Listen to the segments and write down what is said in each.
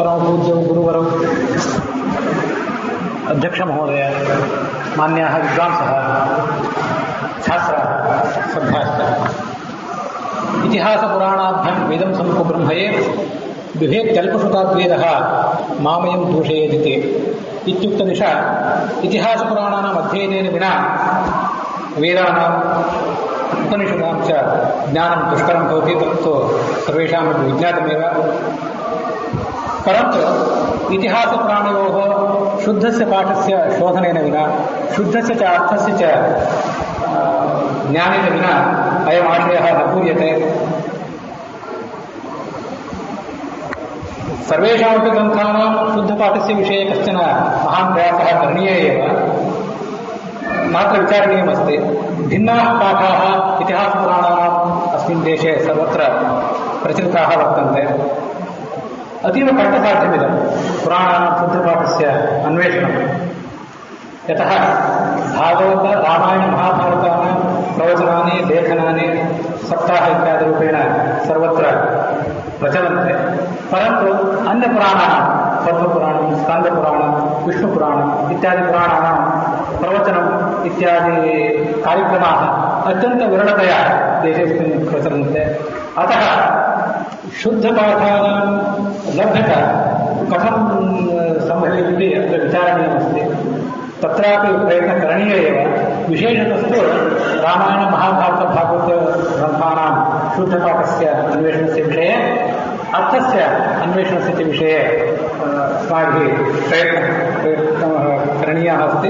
परमपूज्यं गुरुवरं अध्यक्षमहोदय, मान्याः विद्वांसः, छात्राः, सभ्याश्च, इतिहासपुराणाभ्यां वेदं सम्मुखब्रह्मये बिभेत्यल्पश्रुताद्वेदः मामयं दूषयेदिति इत्युक्तनिशा इतिहासपुराणानाम् अध्ययनेन विना वेदानाम् उपनिषदां च ज्ञानं दुष्करं भवति। तत्तु सर्वेषामपि विज्ञातमेव। परन्तु इतिहासपुराणयोः शुद्धस्य पाठस्य शोधनेन विना, शुद्धस्य च अर्थस्य च ज्ञानेन विना अयमाशयः न पूर्यते। सर्वेषामपि ग्रन्थानां शुद्धपाठस्य विषये कश्चन महान् प्रयासः करणीयः एव, मात्र विचारणीयमस्ति। भिन्नाः पाठाः इतिहासपुराणानाम् अस्मिन् देशे सर्वत्र प्रचलिताः वर्तन्ते। अतीव कष्टसाध्यमिदं पुराणानां शुद्धपाठस्य अन्वेषणं। यतः भागवत, रामायण, महाभारतानां प्रवचनानि, लेखनानि सप्ताह इत्यादिरूपेण सर्वत्र प्रचलन्ते। परन्तु अन्यपुराणानां पद्मपुराणं, स्कन्दपुराणं, विष्णुपुराणम् इत्यादि पुराणानां प्रवचनम् इत्यादि कार्यक्रमाः अत्यन्तविरलतया देशेऽस्मिन् प्रचलन्ते। अतः शुद्धपाठानां लभ्यता कथं सम्भवेदिति अत्र विचारणीयमस्ति। तत्रापि प्रयत्नः करणीयः एव। विशेषतस्तु रामायण, महाभारत, भागवत ग्रन्थानां शुद्धपाठस्य अन्वेषणस्य विषये, अर्थस्य अन्वेषणस्य च विषये अस्माभिः प्रयत्नः करणीयः अस्ति।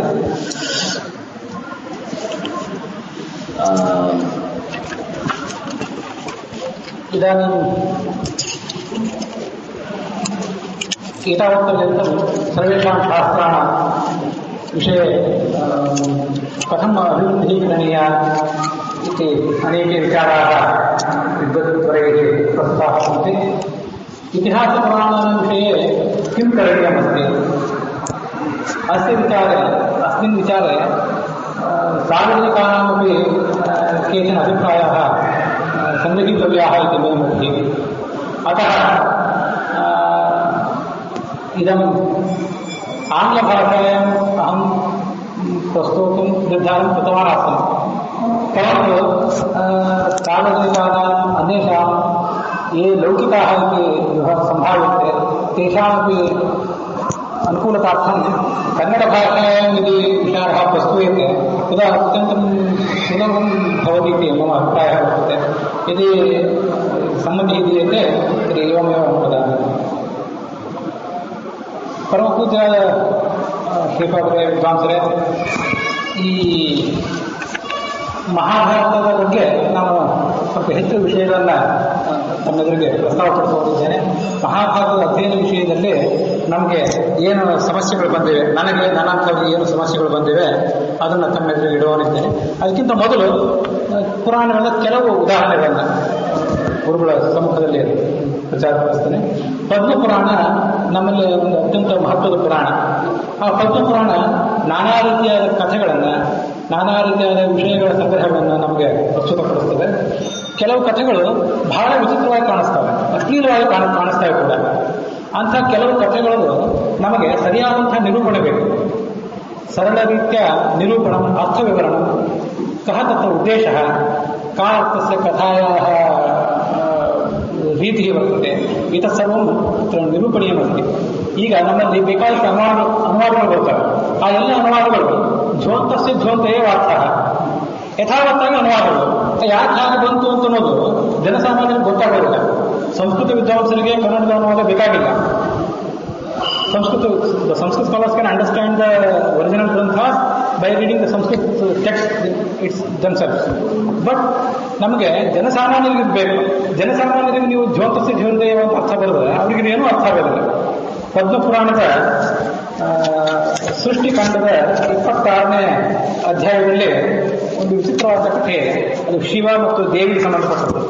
इदानीं एतावत्पर्यन्तं सर्वेषां शास्त्राणां विषये कथम् अभिवृद्धिः करणीया इति अनेके विचाराः विद्वद्वरैः प्रस्तुताः सन्ति। इतिहासपुराणानां विषये किं करणीयमस्ति? अस्मिन् विचारे सार्वजनिकानामपि केचन अभिप्रायाः सङ्गृहीतव्याः इति मे मतिः। अतः इदम् आङ्ग्लभाषायाम् अहं प्रस्तोतुं निर्धारं कृतवान् आसम्। परन्तु सार्वजनिकानाम् अन्येषां ये लौकिकाः इति सम्भाव्यन्ते तेषामपि अनुकूलतार्थं कन्नडभाषायां यदि विचारः प्रस्तूयते तदा अत्यन्तं सुलभं भवति इति मम अभिप्रायः वर्तते। यदि सम्मतिः दीयते तर्हि एवमेव वदामि। परमपूज्याय ಶ್ರೀಪಾದರೇ ವಿದ್ವಾಂಸರೇ, ಈ ಮಹಾಭಾರತದ ಬಗ್ಗೆ ನಾನು ಸ್ವಲ್ಪ ಹೆಚ್ಚು ವಿಷಯಗಳನ್ನು ತಮ್ಮೆದುರಿಗೆ ಪ್ರಸ್ತಾವಪಡಿಸಿದ್ದೇನೆ. ಮಹಾಭಾರತದ ಅಧ್ಯಯನ ವಿಷಯದಲ್ಲಿ ನಮಗೆ ಏನು ಸಮಸ್ಯೆಗಳು ಬಂದಿವೆ, ನನ್ನಂಥವ್ರಿಗೆ ಏನು ಸಮಸ್ಯೆಗಳು ಬಂದಿವೆ ಅದನ್ನು ತಮ್ಮೆದುರಿಗೆ ಇಡುವನಿದ್ದೇನೆ. ಅದಕ್ಕಿಂತ ಮೊದಲು ಪುರಾಣಗಳ ಕೆಲವು ಉದಾಹರಣೆಗಳನ್ನು ಗುರುಗಳ ಸಮ್ಮುಖದಲ್ಲಿ ಪ್ರಚಾರಪಡಿಸ್ತೇನೆ. ಪದ್ಮಪುರಾಣ ನಮ್ಮಲ್ಲಿ ಒಂದು ಅತ್ಯಂತ ಮಹತ್ವದ ಪುರಾಣ. ಆ ಪದ್ಮಪುರಾಣ ನಾನಾ ರೀತಿಯಾದ ಕಥೆಗಳನ್ನು, ನಾನಾ ರೀತಿಯಾದ ವಿಷಯಗಳ ಸಂಗ್ರಹಗಳನ್ನು ನಮಗೆ ಪ್ರಸ್ತುತಪಡಿಸ್ತದೆ. ಕೆಲವು ಕಥೆಗಳು ಬಹಳ ವಿಚಿತ್ರವಾಗಿ ಕಾಣಿಸ್ತವೆ, ಅಶ್ಲೀಲವಾಗಿ ಕಾಣಿಸ್ತವೆ ಕೂಡ. ಅಂಥ ಕೆಲವು ಕಥೆಗಳು ನಮಗೆ ಸರಿಯಾದಂಥ ನಿರೂಪಣೆ ಬೇಕು. ಸರಳ ರೀತಿಯ ನಿರೂಪಣ, ಅರ್ಥವಿವರಣ, ಕಹ ತತ್ರ ಉದ್ದೇಶ, ಕಾ ಅರ್ಥಸ್ಯ ಕಥಾಯಾः ರೀತಿः ವರ್ತತೆ, ಇತತ್ಸರ್ವಂ ತತ್ರ ನಿರೂಪಣೀಯಮಸ್ತಿ. ಈಗ ನಮ್ಮಲ್ಲಿ ಬೇಕಾದಷ್ಟು ಅನುವಾದಗಳು ಬರ್ತವೆ. ಆ ಎಲ್ಲ ಅನುವಾದಗಳು ಧ್ವಂತಸ್ಯ ಧ್ವಂತ ಏವ ಅರ್ಥಃ, ಯಥಾವತ್ತಾಗಿ ಅನುವಾದಗಳು ಯಾಕೆ ಹಾಗೆ ಬಂತು ಅಂತ ಅನ್ನೋದು ಜನಸಾಮಾನ್ಯರಿಗೆ ಗೊತ್ತಾಗೋದಿಲ್ಲ. ಸಂಸ್ಕೃತ ವಿದ್ವಾಂಸರಿಗೆ ಕನ್ನಡದ ಅನುವಾದ ಬೇಕಾಗಿಲ್ಲ. Sanskrit scholars can understand the original granthas by reading the Sanskrit text themselves. But ನಮಗೆ ಜನಸಾಮಾನ್ಯರಿಗೆ ಬೇಕು. ಜನಸಾಮಾನ್ಯರಿಗೆ ನೀವು ಜ್ಯೋತಿಷ ಜ್ಯೋತಿಯ ಅಂತ ಅರ್ಥ ಬರೋದಿಲ್ಲ, ಅವರಿಗೆ ಏನೂ ಅರ್ಥ ಆಗೋದಿಲ್ಲ. ಪದ್ಮಪುರಾಣದ ಸೃಷ್ಟಿಕಾಂಡದ 26ನೇ ಅಧ್ಯಾಯದಲ್ಲಿ ಒಂದು ವಿಚಿತ್ರವಾದ ಕಥೆ, ಅದು ಶಿವ ಮತ್ತು ದೇವಿಗೆ ಸಂಬಂಧಪಟ್ಟದ್ದು.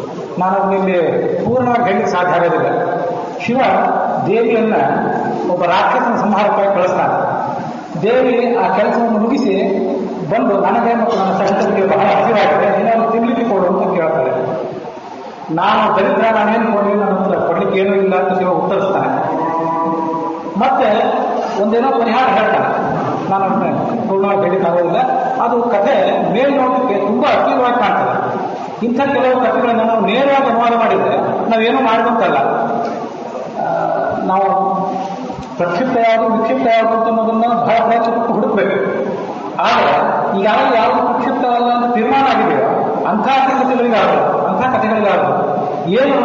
ನಾನು ಅದರಲ್ಲಿ ಪೂರ್ಣವಾಗಿ ಹೇಳಲಿಕ್ಕೆ ಸಾಧ್ಯ ಆಗೋದಿಲ್ಲ. ಶಿವ ದೇವಿಯನ್ನ ಒಬ್ಬ ರಾಕ್ಷಸನ ಸಂಹಾರಕ್ಕಾಗಿ ಕಳಿಸ್ತಾನೆ. ದೇವಿ ಆ ಕೆಲಸವನ್ನು ಮುಗಿಸಿ ಬಂದು ನನಗೆ ಮತ್ತು ನನ್ನ ಸಹಿತರಿಗೆ ಬಹಳ ಹಸಿವಾಗಿದೆ, ಏನಾದರೂ ತಿನ್ಲಿಕ್ಕೆ ಕೊಡು ಅಂತ ಕೇಳ್ತಾರೆ. ನಾನು ದರಿದ್ರ, ನಾನೇನು ಕೊಡಲಿ, ನನ್ನ ಹತ್ರ ಕೊಡ್ಲಿಕ್ಕೆ ಏನೂ ಇಲ್ಲ ಅಂತ ಶಿವ ಉತ್ತರಿಸ್ತಾನೆ. ಒಂದೇನೋ ಪರಿಹಾರ ಹೇಳ್ತಾನೆ. ನಾನು ಅದನ್ನ ಪೂರ್ಣವಾಗಿ ಹೇಳಿಕ್ಕಾಗೋದಿಲ್ಲ. ಅದು ಕಥೆ ಮೇಲ್ನೋಟಕ್ಕೆ ತುಂಬಾ ಅತೀವವಾಗಿ ಕಾಣ್ತದೆ. ಇಂಥ ಕೆಲವು ಕಥೆಗಳನ್ನು ನಾವು ನೇರವಾಗಿ ಅನುವಾದ ಮಾಡಿದರೆ ನಾವೇನೋ ಮಾಡಿದಂತಲ್ಲ. ನಾವು ಪ್ರಕ್ಷಿಪ್ತ ಯಾವುದು ವಿಕ್ಷಿಪ್ತ ಯಾವುದು ಅಂತ ಅನ್ನೋದನ್ನ ಬಹಳ ಪ್ರಯತ್ನಪಟ್ಟು ಹುಡುಕ್ಬೇಕು. ಆದರೆ ಈಗಾಗಲೇ ಯಾವುದು ಪ್ರಕ್ಷಿಪ್ತ ಅಲ್ಲ ಅಂತ ತೀರ್ಮಾನ ಆಗಿದೆಯೋ ಅಂಥ ಕಥೆಗಳಿಗಾಗದು ಏನು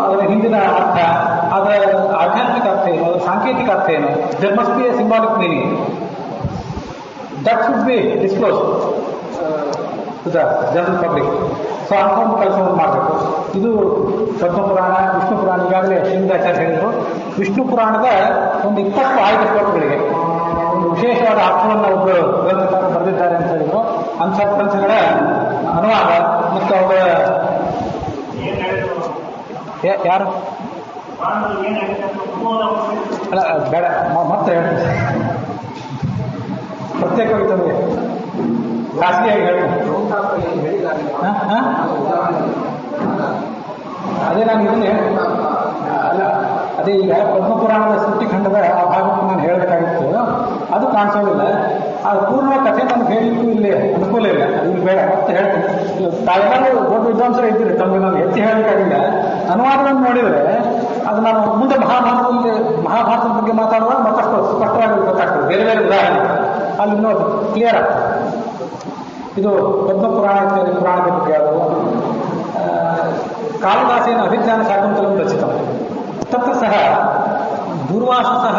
ಅದರ ಹಿಂದಿನ ಅರ್ಥ, ಅದರ ಆಧ್ಯಾತ್ಮಿಕ ಅರ್ಥ ಏನು, ಅದರ ಸಾಂಕೇತಿಕ ಅರ್ಥ ಏನು, there must be a symbolic meaning that should be disclose to the general public. So ಅಂಥ ಕೆಲಸವನ್ನು ಮಾಡಬೇಕು. ಇದು ಪದ್ಮಪುರಾಣ, ವಿಷ್ಣು ಪುರಾಣ. ಈಗಾಗಲೇ ಶ್ರೀನಿವಾಚಾರ್ಯ ಹೇಳಿದರು, ವಿಷ್ಣು ಪುರಾಣದ ಒಂದು 20 ಆಯ್ದ ಶ್ಲೋಕಗಳಿಗೆ ಒಂದು ವಿಶೇಷವಾದ ಅರ್ಥವನ್ನು ಒಬ್ಬರು ಗ್ರಂಥಕಾರ ಬರೆದಿದ್ದಾರೆ ಅಂತ ಹೇಳಿದ್ರು. ಅಂಥ ಗ್ರಂಥಗಳ ಅನುವಾದ ಮತ್ತು ಅವರ ಯಾರು ಅಲ್ಲ ಬೇಡ ಮತ್ತೆ ಹೇಳ್ತೀನಿ, ಪ್ರತ್ಯೇಕವಾಗಿ ತಂದೆ ಜಾಸ್ತಿಯಾಗಿ ಹೇಳ್ತೀನಿ. ಅದೇ ನಾನು ಇದನ್ನೇ ಅಲ್ಲ, ಅದೇ ಈಗ ಪದ್ಮಪುರಾಣದ ಸೃಷ್ಟಿಖಂಡದ ಆ ಭಾಗಕ್ಕೆ ನಾನು ಹೇಳಬೇಕಾಗಿತ್ತು. ಅದು ಕಾಣಿಸೋದಿಲ್ಲ. ಅದು ಪೂರ್ಣ ಕಥೆ ನನಗೆ ಹೇಳಲಿಕ್ಕೂ ಇಲ್ಲಿ ಅನುಕೂಲ ಇಲ್ಲ. ಇಲ್ಲಿ ಬೇಡ, ಮತ್ತೆ ಹೇಳ್ತೀನಿ. ತಾವೆಲ್ಲರೂ ದೊಡ್ಡ ವಿದ್ವಾಂಸರು ಇದ್ದೀರಿ, ತಮಗೆ ನಾನು ಎತ್ತಿ ಹೇಳಬೇಕಾಗಿಲ್ಲ. ಅನುವಾದವನ್ನು ನೋಡಿದರೆ ಅದು ನಾನು ಮುಂದೆ ಮಹಾಭಾರತದ ಬಗ್ಗೆ ಮಾತಾಡುವಾಗ ಮತ್ತಷ್ಟು ಸ್ಪಷ್ಟವಾಗಿ ಗೊತ್ತಾಗ್ತದೆ. ಬೇರೆ ಬೇರೆ ಉದಾಹರಣೆ ಅಲ್ಲಿ ನೋಡಿ ಕ್ಲಿಯರ್ ಆಗ್ತದೆ. ಇದು ಪದ್ಮಪುರಾಣ ಪುರಾಣದ ಬಗ್ಗೆ ಯಾವುದು ಕಾಳಿದಾಸೇನ ಅಭಿಜ್ಞಾನ ಶಾಕುಂತಲಂ ರಚಿತಂ ತತ್ರ ಸಹ ದುರ್ವಾಸಃ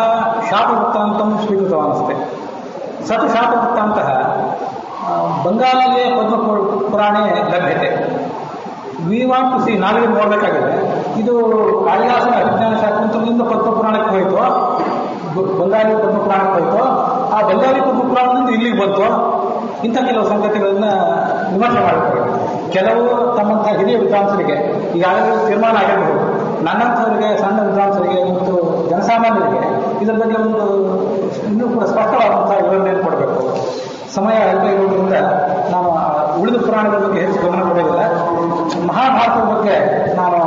ಶಾಪವೃತ್ತಾಂತಂ ಸ್ವೀಕೃತವಾನಸ್ತೆ. ಸತು ಶಾಪವೃತ್ತಾಂತಃ ಬಂಗಾಳಿಯೇ ಪದ್ಮಪುರಾಣೇ ಲಭ್ಯತೆ. ವಿ ವಾಂಟ್ ಟು ಸಿ, ನಾವೇ ನೋಡಬೇಕಾಗಿದೆ. ಇದು ಕಾಳಿದಾಸನ ಅಭಿಜ್ಞಾನ ಶಾಕುಂತಲದಿಂದ ಪದ್ಮಪುರಾಣಕ್ಕೆ ಹೋಯಿತು, ಬಂಗಾಳಿ ಪದ್ಮಪುರಾಣಕ್ಕೆ ಹೋಯಿತು, ಆ ಬಂಗಾಳಿ ಪದ್ಮಪುರಾಣದಿಂದ ಇಲ್ಲಿಗೆ ಬಂತು. ಇಂಥ ಕೆಲವು ಸಂಗತಿಗಳನ್ನ ವಿಮರ್ಶೆ ಮಾಡಬೇಕು. ಕೆಲವು ತಮ್ಮಂಥ ಹಿರಿಯ ವಿದ್ವಾಂಸರಿಗೆ ಈಗಾಗಲೇ ತೀರ್ಮಾನ ಆಗಿರಬಹುದು. ನನ್ನಂಥವರಿಗೆ, ಸಣ್ಣ ವಿದ್ವಾಂಸರಿಗೆ ಮತ್ತು ಜನಸಾಮಾನ್ಯರಿಗೆ ಇದರ ಬಗ್ಗೆ ಒಂದು ಇನ್ನೂ ಕೂಡ ಸ್ಪಷ್ಟವಾದಂಥ ವಿವರಣೆಯನ್ನು ಕೊಡಬೇಕು. ಸಮಯ ಅಲ್ಪ ಇರುವುದರಿಂದ ನಾನು ಉಳಿದ ಪುರಾಣಗಳ ಬಗ್ಗೆ ಹೆಚ್ಚು ಗಮನ ಕೊಡೋದಿಲ್ಲ. ಮಹಾಭಾರತದ ಬಗ್ಗೆ ನಾನು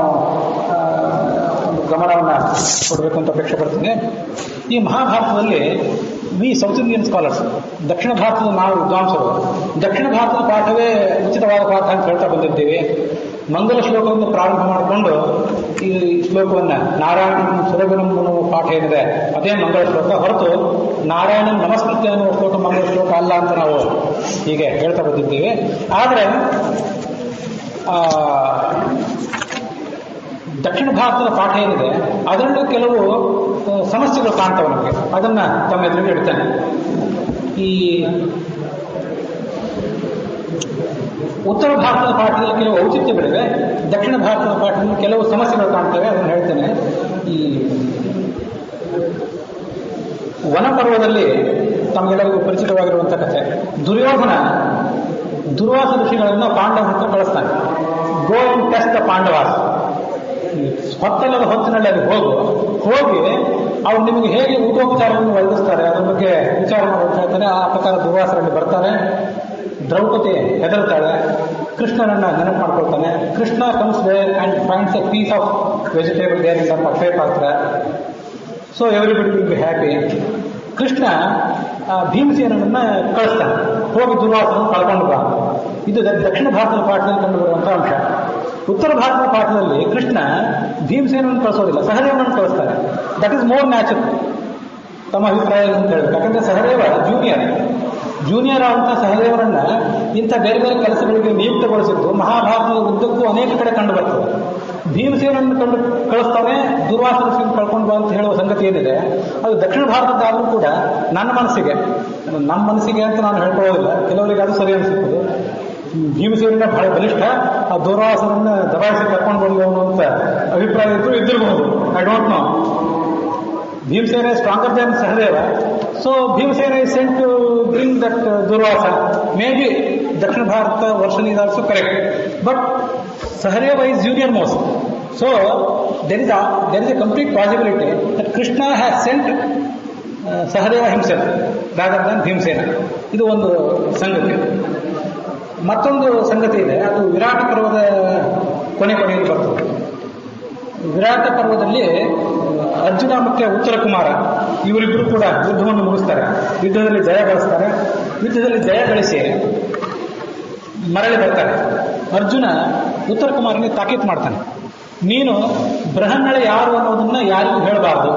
ಒಂದು ಗಮನವನ್ನು ಕೊಡಬೇಕು ಅಂತ ಅಪೇಕ್ಷೆ ಪಡ್ತೀನಿ. ಈ ಮಹಾಭಾರತದಲ್ಲಿ ವಿ ಸೌತ್ ಇಂಡಿಯನ್ ಸ್ಕಾಲರ್ಸ್, ದಕ್ಷಿಣ ಭಾರತದ ನಾವು ವಿದ್ವಾಂಸರು ದಕ್ಷಿಣ ಭಾರತದ ಪಾಠವೇ ಉಚಿತವಾದ ಪಾಠ ಅಂತ ಹೇಳ್ತಾ ಬಂದಿರ್ತೀವಿ. ಮಂಗಲ ಶ್ಲೋಕವನ್ನು ಪ್ರಾರಂಭ ಮಾಡಿಕೊಂಡು ಈ ಶ್ಲೋಕವನ್ನು ನಾರಾಯಣ ಸುರಗಣಂ ಅನ್ನುವ ಪಾಠ ಏನಿದೆ ಅದೇ ಮಂಗಲ ಶ್ಲೋಕ ಹೊರತು ನಾರಾಯಣನ ನಮಸ್ಕೃತ್ಯ ಅನ್ನುವ ಶ್ಲೋಕ ಮಂಗಲ ಶ್ಲೋಕ ಅಲ್ಲ ಅಂತ ನಾವು ಹೀಗೆ ಹೇಳ್ತಾ ಬಂದಿದ್ದೀವಿ. ಆದರೆ ದಕ್ಷಿಣ ಭಾರತದ ಪಾಠ ಏನಿದೆ ಅದರಲ್ಲೂ ಕೆಲವು ಸಮಸ್ಯೆಗಳು ಕಾಣ್ತವೆ ನಮಗೆ. ಅದನ್ನ ತಮ್ಮ ಎದುರಿಗೆ ಇಡ್ತೇನೆ. ಈ ಉತ್ತರ ಭಾರತದ ಪಾಠದಲ್ಲಿ ಕೆಲವು ಔಚಿತ್ಯಗಳಿವೆ, ದಕ್ಷಿಣ ಭಾರತದ ಪಾಠದಲ್ಲಿ ಕೆಲವು ಸಮಸ್ಯೆಗಳು ಕಾಣ್ತವೆ. ಅದನ್ನು ಹೇಳ್ತೇನೆ. ಈ ವನಪರ್ವದಲ್ಲಿ ತಮಗೆಲ್ಲರಿಗೂ ಪರಿಚಿತವಾಗಿರುವಂಥ ಕಥೆ. ದುರ್ಯೋಧನ ದುರ್ವಾಸ ಋಷಿಗಳನ್ನು ಪಾಂಡವ ಹತ್ರ ಕಳಿಸ್ತಾನೆ. Go and test the Pandavas, ಹೊತ್ತಲ್ಲದ ಹೊತ್ತಿನಲ್ಲಿ ಅಲ್ಲಿ ಹೋಗಿ ಅವ್ರು ನಿಮಗೆ ಹೇಗೆ ಊಟೋಪಚಾರವನ್ನು ಒದಗಿಸ್ತಾರೆ ಅದರ ಬಗ್ಗೆ ವಿಚಾರ ಮಾಡೋದು ಹೇಳ್ತಾನೆ. ಆ ಪ್ರಕಾರ ದುರ್ವಾಸರಲ್ಲಿ ಬರ್ತಾರೆ. ದ್ರೌಪದಿ ಹೆದರ್ತಾಳೆ, ಕೃಷ್ಣನನ್ನ ನೆನಪು ಮಾಡ್ಕೊಳ್ತಾನೆ. Krishna comes there and finds a piece of vegetable there in the ಪಫೆ ಪಾತ್ರ. So everybody will be happy. Krishna ಭೀಮಸೇನನ್ನ ಕಳಿಸ್ತಾನೆ, ಹೋಗಿ ದುರ್ವಾಸನ ಕಳ್ಕೊಂಡು ಬಾ. ಇದು ದಕ್ಷಿಣ ಭಾರತದ ಪಾಠದಲ್ಲಿ ಕಂಡುಬರುವಂಥ ಅಂಶ. ಉತ್ತರ ಭಾರತದ ಪಾಠದಲ್ಲಿ ಕೃಷ್ಣ ಭೀಮಸೇನನ್ನು ಕಳಿಸೋದಿಲ್ಲ, ಸಹದೇವನನ್ನು ಕಳಿಸ್ತಾರೆ. That is more natural. ತಮ್ಮ ಅಭಿಪ್ರಾಯ ಅಂತ ಹೇಳಬೇಕು. ಯಾಕಂದ್ರೆ ಸಹದೇವ ಜೂನಿಯರ್ ಆದಂಥ ಸಹದೇವರನ್ನ ಇಂಥ ಬೇರೆ ಬೇರೆ ಕೆಲಸಗಳಿಗೆ ನಿಯುಕ್ತಗೊಳಿಸಿದ್ದು ಮಹಾಭಾರತದ ಉದ್ದಕ್ಕೂ ಅನೇಕ ಕಡೆ ಕಂಡು ಬರ್ತದೆ. ಭೀಮಸೇನನ್ನು ಕಳಿಸ್ತಾನೆ, ದುರ್ವಾಸ ಋಷಿಯನ್ನು ಕಳ್ಕೊಂಡು ಬಾ ಅಂತ ಹೇಳುವ ಸಂಗತಿ ಏನಿದೆ ಅದು ದಕ್ಷಿಣ ಭಾರತದ್ದಾದರೂ ಕೂಡ ನಮ್ಮ ಮನಸ್ಸಿಗೆ ಅಂತ ನಾನು ಹೇಳ್ಕೊಳ್ಳೋದಿಲ್ಲ, ಕೆಲವರಿಗೆ ಅದು ಸರಿ ಅನಿಸುತ್ತದೆ. ಭೀಮಸೇನ ಬಹಳ ಬಲಿಷ್ಠ, ಆ ದುರ್ವಾಸನನ್ನ ದಬಾಯಿಸಿ ಕರ್ಕೊಂಡು ಬಂದವನು ಅಂತ ಅಭಿಪ್ರಾಯ ಇದ್ದಿರಬಹುದು. I don't know. Bhimsena is stronger than Sahadeva. So Bhimsena is sent to bring that Durvasa. Maybe Dakshina Bharata version is also correct. But Sahadeva is junior most. So there is a complete possibility that Krishna has sent Sahadeva himself rather than Bhimsena. ಇದು ಒಂದು ಸಂಗತಿ. ಮತ್ತೊಂದು ಸಂಗತಿ ಇದೆ, ಅದು ವಿರಾಟ ಪರ್ವದ ಕೊನೆಯಲ್ಲಿ ಬರ್ತದೆ. ವಿರಾಟ ಪರ್ವದಲ್ಲಿ ಅರ್ಜುನ ಮತ್ತೆ ಉತ್ತರ ಕುಮಾರ ಇವರಿಬ್ಬರು ಕೂಡ ಯುದ್ಧವನ್ನು ಮುಗಿಸ್ತಾರೆ. ಯುದ್ಧದಲ್ಲಿ ಜಯ ಗಳಿಸ್ತಾರೆ. ಯುದ್ಧದಲ್ಲಿ ಜಯ ಗಳಿಸಿ ಮರಳಿ ಬರ್ತಾರೆ. ಅರ್ಜುನ ಉತ್ತರ ಕುಮಾರನಿಗೆ ತಾಕೀತು ಮಾಡ್ತಾನೆ, ನೀನು ಬೃಹನ್ನಳೆ ಯಾರು ಅನ್ನೋದನ್ನ ಯಾರಿಗೂ ಹೇಳಬಾರ್ದು,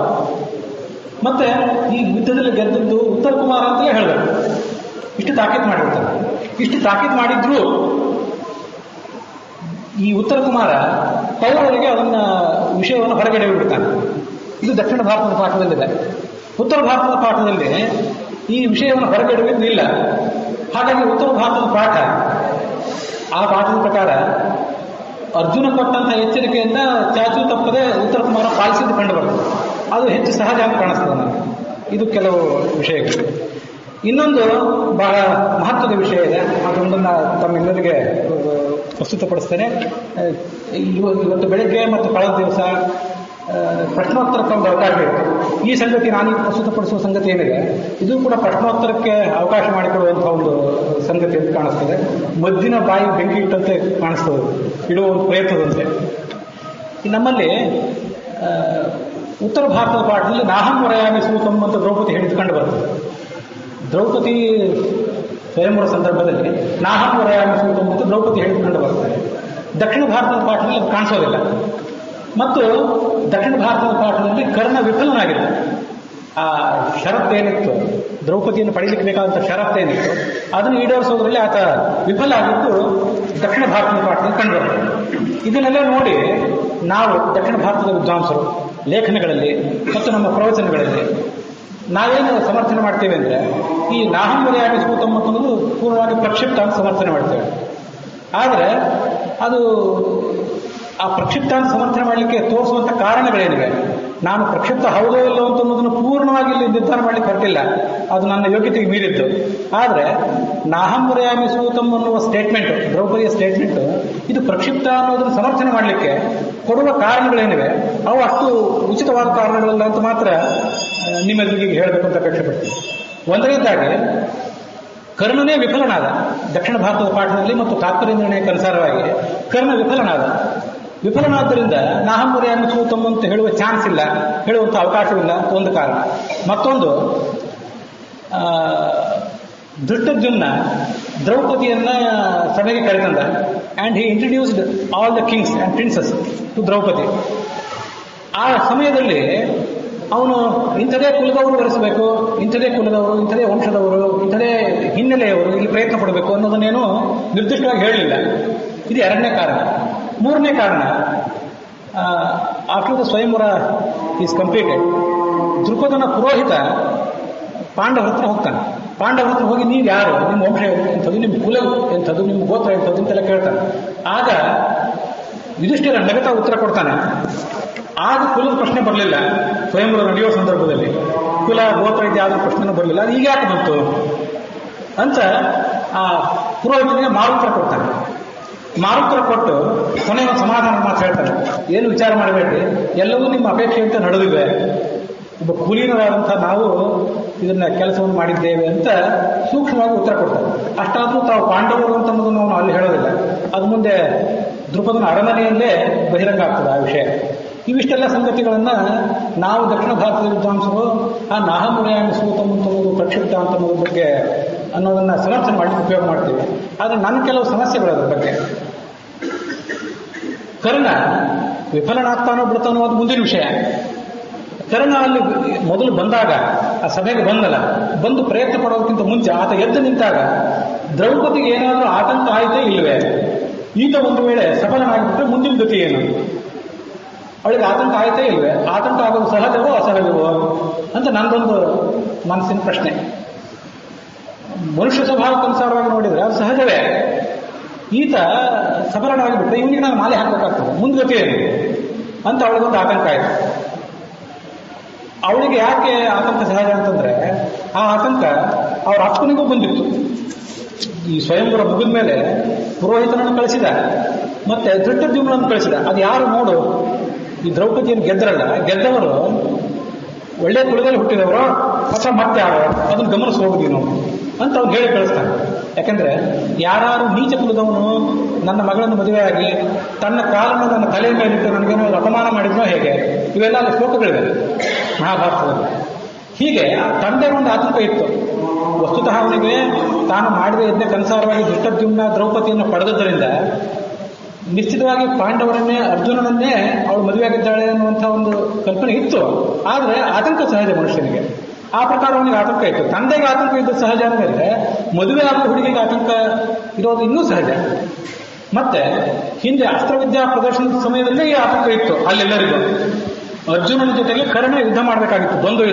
ಮತ್ತೆ ಈ ಯುದ್ಧದಲ್ಲಿ ಗೆದ್ದದ್ದು ಉತ್ತರ ಕುಮಾರ ಅಂತಲೇ ಹೇಳಬೇಕು. ಇಷ್ಟು ತಾಕೀತು ಮಾಡಿರ್ತಾನೆ. ಇಷ್ಟು ತಾಕೀತು ಮಾಡಿದ್ರು ಈ ಉತ್ತರ ಕುಮಾರ ಕೌರವರಿಗೆ ಅದನ್ನ ವಿಷಯವನ್ನು ಹೊರಗಡೆ ಬಿಡ್ತಾನೆ. ಇದು ದಕ್ಷಿಣ ಭಾರತದ ಪಾಠದಲ್ಲಿದೆ. ಉತ್ತರ ಭಾರತದ ಪಾಠದಲ್ಲಿ ಈ ವಿಷಯವನ್ನು ಹೊರಗೆಡುವುದಿಲ್ಲ. ಹಾಗಾಗಿ ಉತ್ತರ ಭಾರತದ ಪಾಠ, ಆ ಪಾಠದ ಪ್ರಕಾರ ಅರ್ಜುನ ಕೊಟ್ಟಂತಹ ಎಚ್ಚರಿಕೆಯಿಂದ ಚಾಚು ತಪ್ಪದೆ ಉತ್ತರ ಕುಮಾರ ಪಾಲಿಸಿದ್ದು ಕಂಡು ಬರ್ತದೆ. ಅದು ಹೆಚ್ಚು ಸಹಜ ಅಂತ ಕಾಣಿಸ್ತದೆ ನನಗೆ. ಇದು ಕೆಲವು ವಿಷಯಗಳು. ಇನ್ನೊಂದು ಬಹಳ ಮಹತ್ವದ ವಿಷಯ ಇದೆ, ಅದೊಂದನ್ನು ತಮ್ಮೆಲ್ಲರಿಗೆ ಪ್ರಸ್ತುತಪಡಿಸ್ತೇನೆ. ಇವತ್ತು ಬೆಳಗ್ಗೆ ಮತ್ತು ಕಳೆದ ದಿವಸ ಪ್ರಶ್ನೋತ್ತರಕ್ಕೆ ಒಂದು ಅವಕಾಶ ಬೇಕು. ಈ ಸಂಗತಿ ನಾನು ಪ್ರಸ್ತುತಪಡಿಸುವ ಸಂಗತಿ ಏನಿದೆ, ಇದು ಕೂಡ ಪ್ರಶ್ನೋತ್ತರಕ್ಕೆ ಅವಕಾಶ ಮಾಡಿಕೊಡುವಂತಹ ಒಂದು ಸಂಗತಿ ಅಂತ ಕಾಣಿಸ್ತದೆ. ಮದ್ದಿನ ಬಾಯಿ ಬೆಂಕಿ ಇಟ್ಟಂತೆ ಕಾಣಿಸ್ತದೆ, ಇಡುವ ಒಂದು ಪ್ರಯತ್ನದಂತೆ. ನಮ್ಮಲ್ಲಿ ಉತ್ತರ ಭಾರತದ ಪಾಠದಲ್ಲಿ ನಾಹಂ ವರಯಾಮಿ ಸೂತಂ ಅಂತ ದ್ರೌಪದಿ ಹೇಳಿದ್ಕೊಂಡು ಬರ್ತದೆ. ದ್ರೌಪದಿ ಸ್ವಯಂವರ ಸಂದರ್ಭದಲ್ಲಿ ನಾಹಂ ವರಯಾಮಿ ಸೂತಂ ಅಂತ ದ್ರೌಪದಿ ಹೇಳಿದ್ಕೊಂಡು ಬರ್ತದೆ. ದಕ್ಷಿಣ ಭಾರತದ ಪಾಠದಲ್ಲಿ ಅದು ಕಾಣಿಸೋದಿಲ್ಲ. ಮತ್ತು ದಕ್ಷಿಣ ಭಾರತದ ಪಾಠದಲ್ಲಿ ಕರ್ಣ ವಿಫಲನಾಗಿತ್ತು. ಆ ಷರತ್ತೇನಿತ್ತು, ದ್ರೌಪದಿಯನ್ನು ಪಡೀಲಿಕ್ಕೆ ಬೇಕಾದಂಥ ಷರತ್ತೇನಿತ್ತು, ಅದನ್ನು ಈಡೇರಿಸೋದ್ರಲ್ಲಿ ಆತ ವಿಫಲ ಆಗಿದ್ದು ದಕ್ಷಿಣ ಭಾರತದ ಪಾಠದಲ್ಲಿ ಕಂಡುಬರ್ತದೆ. ಇದನ್ನೆಲ್ಲ ನೋಡಿ ನಾವು ದಕ್ಷಿಣ ಭಾರತದ ವಿದ್ವಾಂಸರು ಲೇಖನಗಳಲ್ಲಿ ಮತ್ತು ನಮ್ಮ ಪ್ರವಚನಗಳಲ್ಲಿ ನಾವೇನು ಸಮರ್ಥನೆ ಮಾಡ್ತೇವೆ ಅಂದರೆ, ಈ ನಾಹಂ ವರಯಾಮಿ ಸೂತಂ ಅನ್ನೋದು ಪೂರ್ಣವಾಗಿ ಪ್ರಕ್ಷಿಪ್ತ ಅಂತ ಸಮರ್ಥನೆ ಮಾಡ್ತೇವೆ. ಆದರೆ ಅದು ಆ ಪ್ರಕ್ಷಿಪ್ತ ಅಂತ ಸಮರ್ಥನೆ ಮಾಡಲಿಕ್ಕೆ ತೋರಿಸುವಂಥ ಕಾರಣಗಳೇನಿವೆ, ನಾನು ಪ್ರಕ್ಷಿಪ್ತ ಹೌದೋ ಇಲ್ಲೋ ಅಂತ ಅನ್ನೋದನ್ನು ಪೂರ್ಣವಾಗಿ ಇಲ್ಲಿ ನಿರ್ಧಾರ ಮಾಡಲಿಕ್ಕೆ ಹೊರಟಿಲ್ಲ, ಅದು ನನ್ನ ಯೋಗ್ಯತೆಗೆ ಮೀರಿದ್ದು. ಆದರೆ ನಾಹಂ ವರಯಾಮಿ ಸೂತಂ ಅನ್ನುವ ಸ್ಟೇಟ್ಮೆಂಟ್, ದ್ರೌಪದಿಯ ಸ್ಟೇಟ್ಮೆಂಟ್, ಇದು ಪ್ರಕ್ಷಿಪ್ತ ಅನ್ನೋದನ್ನು ಸಮರ್ಥನೆ ಮಾಡಲಿಕ್ಕೆ ಕೊಡುವ ಕಾರಣಗಳೇನಿವೆ ಅವು ಅಷ್ಟು ಉಚಿತವಾದ ಕಾರಣಗಳಲ್ಲ ಅಂತ ಮಾತ್ರ ನಿಮ್ಮೆದುರಿಗೆ ಹೇಳಬೇಕು ಅಂತ ಅಪೇಕ್ಷೆ ಪಡ್ತೀನಿ. ಒಂದನೇದಾಗಿ ಕರ್ಣನೇ ವಿಫಲನಾದ ದಕ್ಷಿಣ ಭಾರತದ ಪಾಠದಲ್ಲಿ ಮತ್ತು ತಾತ್ಪರ್ಯ ನಿರ್ಣಯಕ್ಕೆ ಅನುಸಾರವಾಗಿ ಕರ್ಣ ವಿಫಲನಾದ್ದರಿಂದ ನಾಹಂ ವರಯಾಮಿ ಸೂತಂ ಅಂತ ಹೇಳುವ ಚಾನ್ಸ್ ಇಲ್ಲ, ಹೇಳುವಂಥ ಅವಕಾಶವಿಲ್ಲ ಅಂತ ಒಂದು ಕಾರಣ. ಮತ್ತೊಂದು, ಧೃಷ್ಟದ್ಯುಮ್ನ ದ್ರೌಪದಿಯನ್ನ ಸಭೆಗೆ ಕರೆತಂದ. And he introduced all the kings and princes to Draupadi. ಆ ಸಮಯದಲ್ಲಿ ಅವನು ಇಂಥದೇ ಕುಲದವರು ವರಿಸಬೇಕು, ಇಂಥದೇ ಕುಲದವರು, ಇಂಥದೇ ವಂಶದವರು, ಇಂಥದೇ ಹಿನ್ನೆಲೆಯವರು ಇಲ್ಲಿ ಪ್ರಯತ್ನ ಪಡಬೇಕು ಅನ್ನೋದನ್ನೇನು ನಿರ್ದಿಷ್ಟವಾಗಿ ಹೇಳಲಿಲ್ಲ. ಇದು ಎರಡನೇ ಕಾರಣ. ಮೂರನೇ ಕಾರಣ, after the Swayamvara is completed, ದೃಪದನ ಪುರೋಹಿತ ಪಾಂಡವರ ಹತ್ರ ಹೋಗ್ತಾನೆ. ಪಾಂಡವರ ಹತ್ರ ಹೋಗಿ ನೀವು ಯಾರು, ನಿಮ್ಮ ವಂಶ ಎಂಥದ್ದು, ನಿಮ್ಮ ಕುಲ ಎಂಥದ್ದು, ನಿಮ್ಮ ಗೋತ್ರ ಎಂಥದ್ದು ಅಂತೆಲ್ಲ ಕೇಳ್ತಾನೆ. ಆಗ ಯುಧಿಷ್ಠಿರ ನಗತ ಉತ್ತರ ಕೊಡ್ತಾನೆ. ಆಗ ಕುಲದ ಪ್ರಶ್ನೆ ಬರಲಿಲ್ಲ. ಸ್ವಯಂವರ ನಡೆಯುವ ಸಂದರ್ಭದಲ್ಲಿ ಕುಲ ಗೋತ್ರ ಇದ್ಯಾವುದೋ ಪ್ರಶ್ನೆ ಬರಲಿಲ್ಲ. ಅದು ಈಗ ಯಾಕೆ ಬಂತು ಅಂತ ಆ ಪುರೋಹಿತನಿಗೆ ಮಾರುತ್ತರ ಕೊಡ್ತಾನೆ. ಮಾರುತ್ತರ ಕೊಟ್ಟು ಕೊನೆಯ ಸಮಾಧಾನ ಮಾತು ಹೇಳ್ತಾನೆ, ಏನು ವಿಚಾರ ಮಾಡಬೇಡಿ, ಎಲ್ಲವೂ ನಿಮ್ಮ ಅಪೇಕ್ಷೆಯಂತೆ ನಡೆದಿವೆ, ಒಬ್ಬ ಕುಲೀನರಾದಂಥ ನಾವು ಇದನ್ನ ಕೆಲಸವನ್ನು ಮಾಡಿದ್ದೇವೆ ಅಂತ ಸೂಕ್ಷ್ಮವಾಗಿ ಉತ್ತರ ಕೊಡ್ತಾರೆ. ಅಷ್ಟಾದರೂ ತಾವು ಪಾಂಡವರು ಅಂತ ಅನ್ನೋದನ್ನು ಅವನು ಅಲ್ಲಿ ಹೇಳೋದಿಲ್ಲ. ಅದು ಮುಂದೆ ದ್ರುಪದನ ಅರಮನೆಯಲ್ಲೇ ಬಹಿರಂಗ ಆಗ್ತದೆ ಆ ವಿಷಯ. ಇವಿಷ್ಟೆಲ್ಲ ಸಂಗತಿಗಳನ್ನು ನಾವು ದಕ್ಷಿಣ ಭಾರತದ ವಿದ್ವಾಂಸರು ಆ ನಾಹಂ ವರಯಾಮಿ ಸೂತಂ ಅಂತನ್ನೋದು ಪ್ರಕ್ಷಿಪ್ತ ಅಂತ ಅನ್ನೋದ್ರ ಬಗ್ಗೆ ಅನ್ನೋದನ್ನು ಸಮರ್ಥನೆ ಮಾಡಲಿಕ್ಕೆ ಉಪಯೋಗ ಮಾಡ್ತೀವಿ. ಆದರೆ ನನ್ನ ಕೆಲವು ಸಮಸ್ಯೆಗಳು ಅದ್ರ ಬಗ್ಗೆ. ಕರ್ಣ ವಿಫಲನಾಗ್ತಾನೋ ಬಿಡ್ತಾನೋ ಅದು ಮುಂದಿನ ವಿಷಯ. ಕರ್ಣ ಅಲ್ಲಿ ಮೊದಲು ಬಂದಾಗ, ಆ ಸಭೆಗೆ ಬಂದು ಪ್ರಯತ್ನ ಪಡೋದಕ್ಕಿಂತ ಮುಂಚೆ ಆತ ಎದ್ದು ನಿಂತಾಗ ದ್ರೌಪದಿಗೆ ಏನಾದರೂ ಆತಂಕ ಆಯಿತೇ ಇಲ್ಲವೇ? ಈತ ಒಂದು ವೇಳೆ ಸಫಲನಾಗಿಬಿಟ್ರೆ ಮುಂದಿನ ಗತಿ ಏನು? ಅವಳಿಗೆ ಆತಂಕ ಆಯ್ತೇ ಇಲ್ವೇ? ಆತಂಕ ಆಗೋದು ಸಹಜವೋ ಅಸಹಜವೋ ಅಂತ ನಂದೊಂದು ಮನಸ್ಸಿನ ಪ್ರಶ್ನೆ. ಮನುಷ್ಯ ಸ್ವಭಾವಕ್ಕನುಸಾರವಾಗಿ ನೋಡಿದರೆ ಅದು ಸಹಜವೇ. ಈತ ಸಫಲನಾಗಿಬಿಟ್ರೆ ಇವನಿಗೆ ನಾನು ಮಾಲೆ ಹಾಕಬೇಕಾಗ್ತದೆ, ಮುಂದ್ಗತಿ ಏನು ಅಂತ ಅವಳಿಗೊಂದು ಆತಂಕ ಆಯಿತು. ಅವಳಿಗೆ ಯಾಕೆ ಆತಂಕ ಸಹಜ ಅಂತಂದ್ರೆ, ಆ ಆತಂಕ ಅವ್ರ ಅಪ್ಪನಿಗೂ ಬಂದಿತ್ತು. ಈ ಸ್ವಯಂವರ ಮುಗಿದ ಮೇಲೆ ಪುರೋಹಿತನನ್ನು ಕಳಿಸಿದ, ಮತ್ತೆ ಧೃಷ್ಟದ್ಯುಮ್ನನ್ನು ಕಳಿಸಿದ. ಅದು ಯಾರು ನೋಡು, ಈ ದ್ರೌಪದಿಯನ್ನು ಗೆದ್ದವರು ಒಳ್ಳೆ ಕುಲದಲ್ಲಿ ಹುಟ್ಟಿದವರು ಅಥವಾ ಮತ್ತೆ ಯಾರು, ಅದನ್ನು ಗಮನಿಸಬಹುದು ನೀನು ಅಂತ ಅವ್ನು ಹೇಳಿ ಕಳಿಸ್ತಾನೆ. ಯಾಕಂದ್ರೆ ಯಾರು ನೀಚ ಕುಲದವನು ನನ್ನ ಮಗಳನ್ನು ಮದುವೆಯಾಗಿ ತನ್ನ ಕಾಲನ್ನು ನನ್ನ ತಲೆಯ ಮೇಲಿಟ್ಟು ನನಗೇನೋ ಅಪಮಾನ ಮಾಡಿದ್ನೋ ಹೇಗೆ, ಇವೆಲ್ಲ ಅಲ್ಲಿ ಶ್ಲೋಕಗಳಿವೆ ಮಹಾಭಾರತದಲ್ಲಿ. ಹೀಗೆ ತಂದೆಗೆ ಒಂದು ಆತಂಕ ಇತ್ತು. ವಸ್ತುತಃ ಅವನಿಗೆ ತಾನು ಮಾಡಿದ ಯಜ್ಞಕ್ಕನುಸಾರವಾಗಿ ಧೃಷ್ಟದ್ಯುಮ್ನ ದ್ರೌಪದಿಯನ್ನು ಪಡೆದದ್ದರಿಂದ ನಿಶ್ಚಿತವಾಗಿ ಪಾಂಡವರನ್ನೇ ಅರ್ಜುನನನ್ನೇ ಅವಳು ಮದುವೆಯಾಗಿದ್ದಾಳೆ ಅನ್ನುವಂಥ ಒಂದು ಕಲ್ಪನೆ ಇತ್ತು. ಆದರೆ ಆತಂಕ ಸಹಜ ಮನುಷ್ಯನಿಗೆ. ಆ ಪ್ರಕಾರ ಅವನಿಗೆ ಆತಂಕ ಇತ್ತು. ತಂದೆಗೆ ಆತಂಕ ಇದ್ದು ಸಹಜ ಅಂದಮೇಲೆ ಮದುವೆ ಆದ ಹುಡುಗಿಗೆ ಆತಂಕ ಇರೋದು ಇನ್ನೂ ಸಹಜ. ಮತ್ತೆ ಹಿಂದೆ ಅಸ್ತ್ರವಿದ್ಯಾ ಪ್ರದರ್ಶನದ ಸಮಯದಲ್ಲೇ ಈ ಆತಂಕ ಇತ್ತು ಅಲ್ಲೆಲ್ಲರಿಗೂ. ಅರ್ಜುನನ ಜೊತೆಗೆ ಕರ್ಣ ಯುದ್ಧ ಮಾಡಬೇಕಾಗಿತ್ತು, ದ್ವಂದ್ವ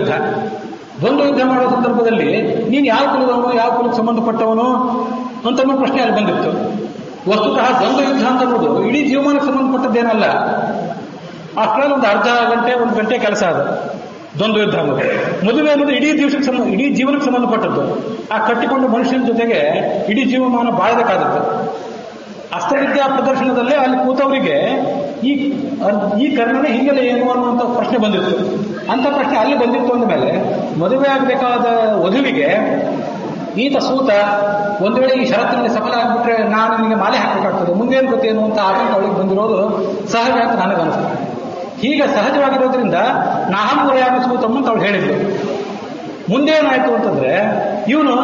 ಯುದ್ಧ ಮಾಡುವ ಸಂದರ್ಭದಲ್ಲಿ ನೀನು ಯಾವ ಕುಲದವನು, ಯಾವ ಕುಲಕ್ಕೆ ಸಂಬಂಧಪಟ್ಟವನು ಅಂತನೋ ಪ್ರಶ್ನೆ ಅಲ್ಲಿ ಬಂದಿತ್ತು. ವಸ್ತುತಃ ದ್ವಂದ್ವ ಯುದ್ಧ ಅಂತ ಅನ್ನೋದು ಇಡೀ ಜೀವಮಾನಕ್ಕೆ ಸಂಬಂಧಪಟ್ಟದ್ದೇನಲ್ಲ. ಅಷ್ಟರಲ್ಲಿ ಒಂದು ಅರ್ಧ ಗಂಟೆ, 1 ಗಂಟೆ ಕೆಲಸ ಅದು ದ್ವಂದ್ವ ಯುದ್ಧ ಅನ್ನೋದು. ಮದುವೆ ಅನ್ನೋದು ಇಡೀ ಜೀವನಕ್ಕೆ ಸಂಬಂಧಪಟ್ಟದ್ದು. ಆ ಕಟ್ಟಿಕೊಂಡು ಮನುಷ್ಯನ ಜೊತೆಗೆ ಇಡೀ ಜೀವಮಾನ ಬಾಳಬೇಕಾದದ್ದು. ಅಸ್ತ್ರವಿದ್ಯಾ ಪ್ರದರ್ಶನದಲ್ಲೇ ಅಲ್ಲಿ ಕೂತವರಿಗೆ ಈ ಕರ್ಣನೇ ಹಿಂಗೆಲ್ಲ ಏನು ಅನ್ನುವಂಥ ಪ್ರಶ್ನೆ ಬಂದಿತ್ತು. ಅಂಥ ಪ್ರಶ್ನೆ ಅಲ್ಲಿ ಬಂದಿತ್ತು ಅಂದಮೇಲೆ ಮದುವೆ ಆಗಬೇಕಾದ ವಧುವಿಗೆ ಈತ ಸೂತ ಒಂದು ವೇಳೆ ಈ ಷರತ್ತಿನಲ್ಲಿ ಸಫಲ ಆಗಿಬಿಟ್ರೆ ನಾನು ನಿಮಗೆ ಮಾಲೆ ಹಾಕಬೇಕಾಗ್ತದೆ, ಮುಂದೇನು ಗೊತ್ತೇನು ಅಂತ ಆತಂಕ ಅವಳಿಗೆ ಬಂದಿರೋದು ಸಹಜ ಅಂತ ನನಗನ್ನಿಸ್ತದೆ. ಹೀಗೆ ಸಹಜವಾಗಿರೋದ್ರಿಂದ ನಾಹಂಪುರಯಾಮ ಸೂತಮ್ಮ ಅಂತ ಅವಳು ಹೇಳಿದ್ಲು. ಮುಂದೇನಾಯಿತು ಅಂತಂದ್ರೆ ಇವನು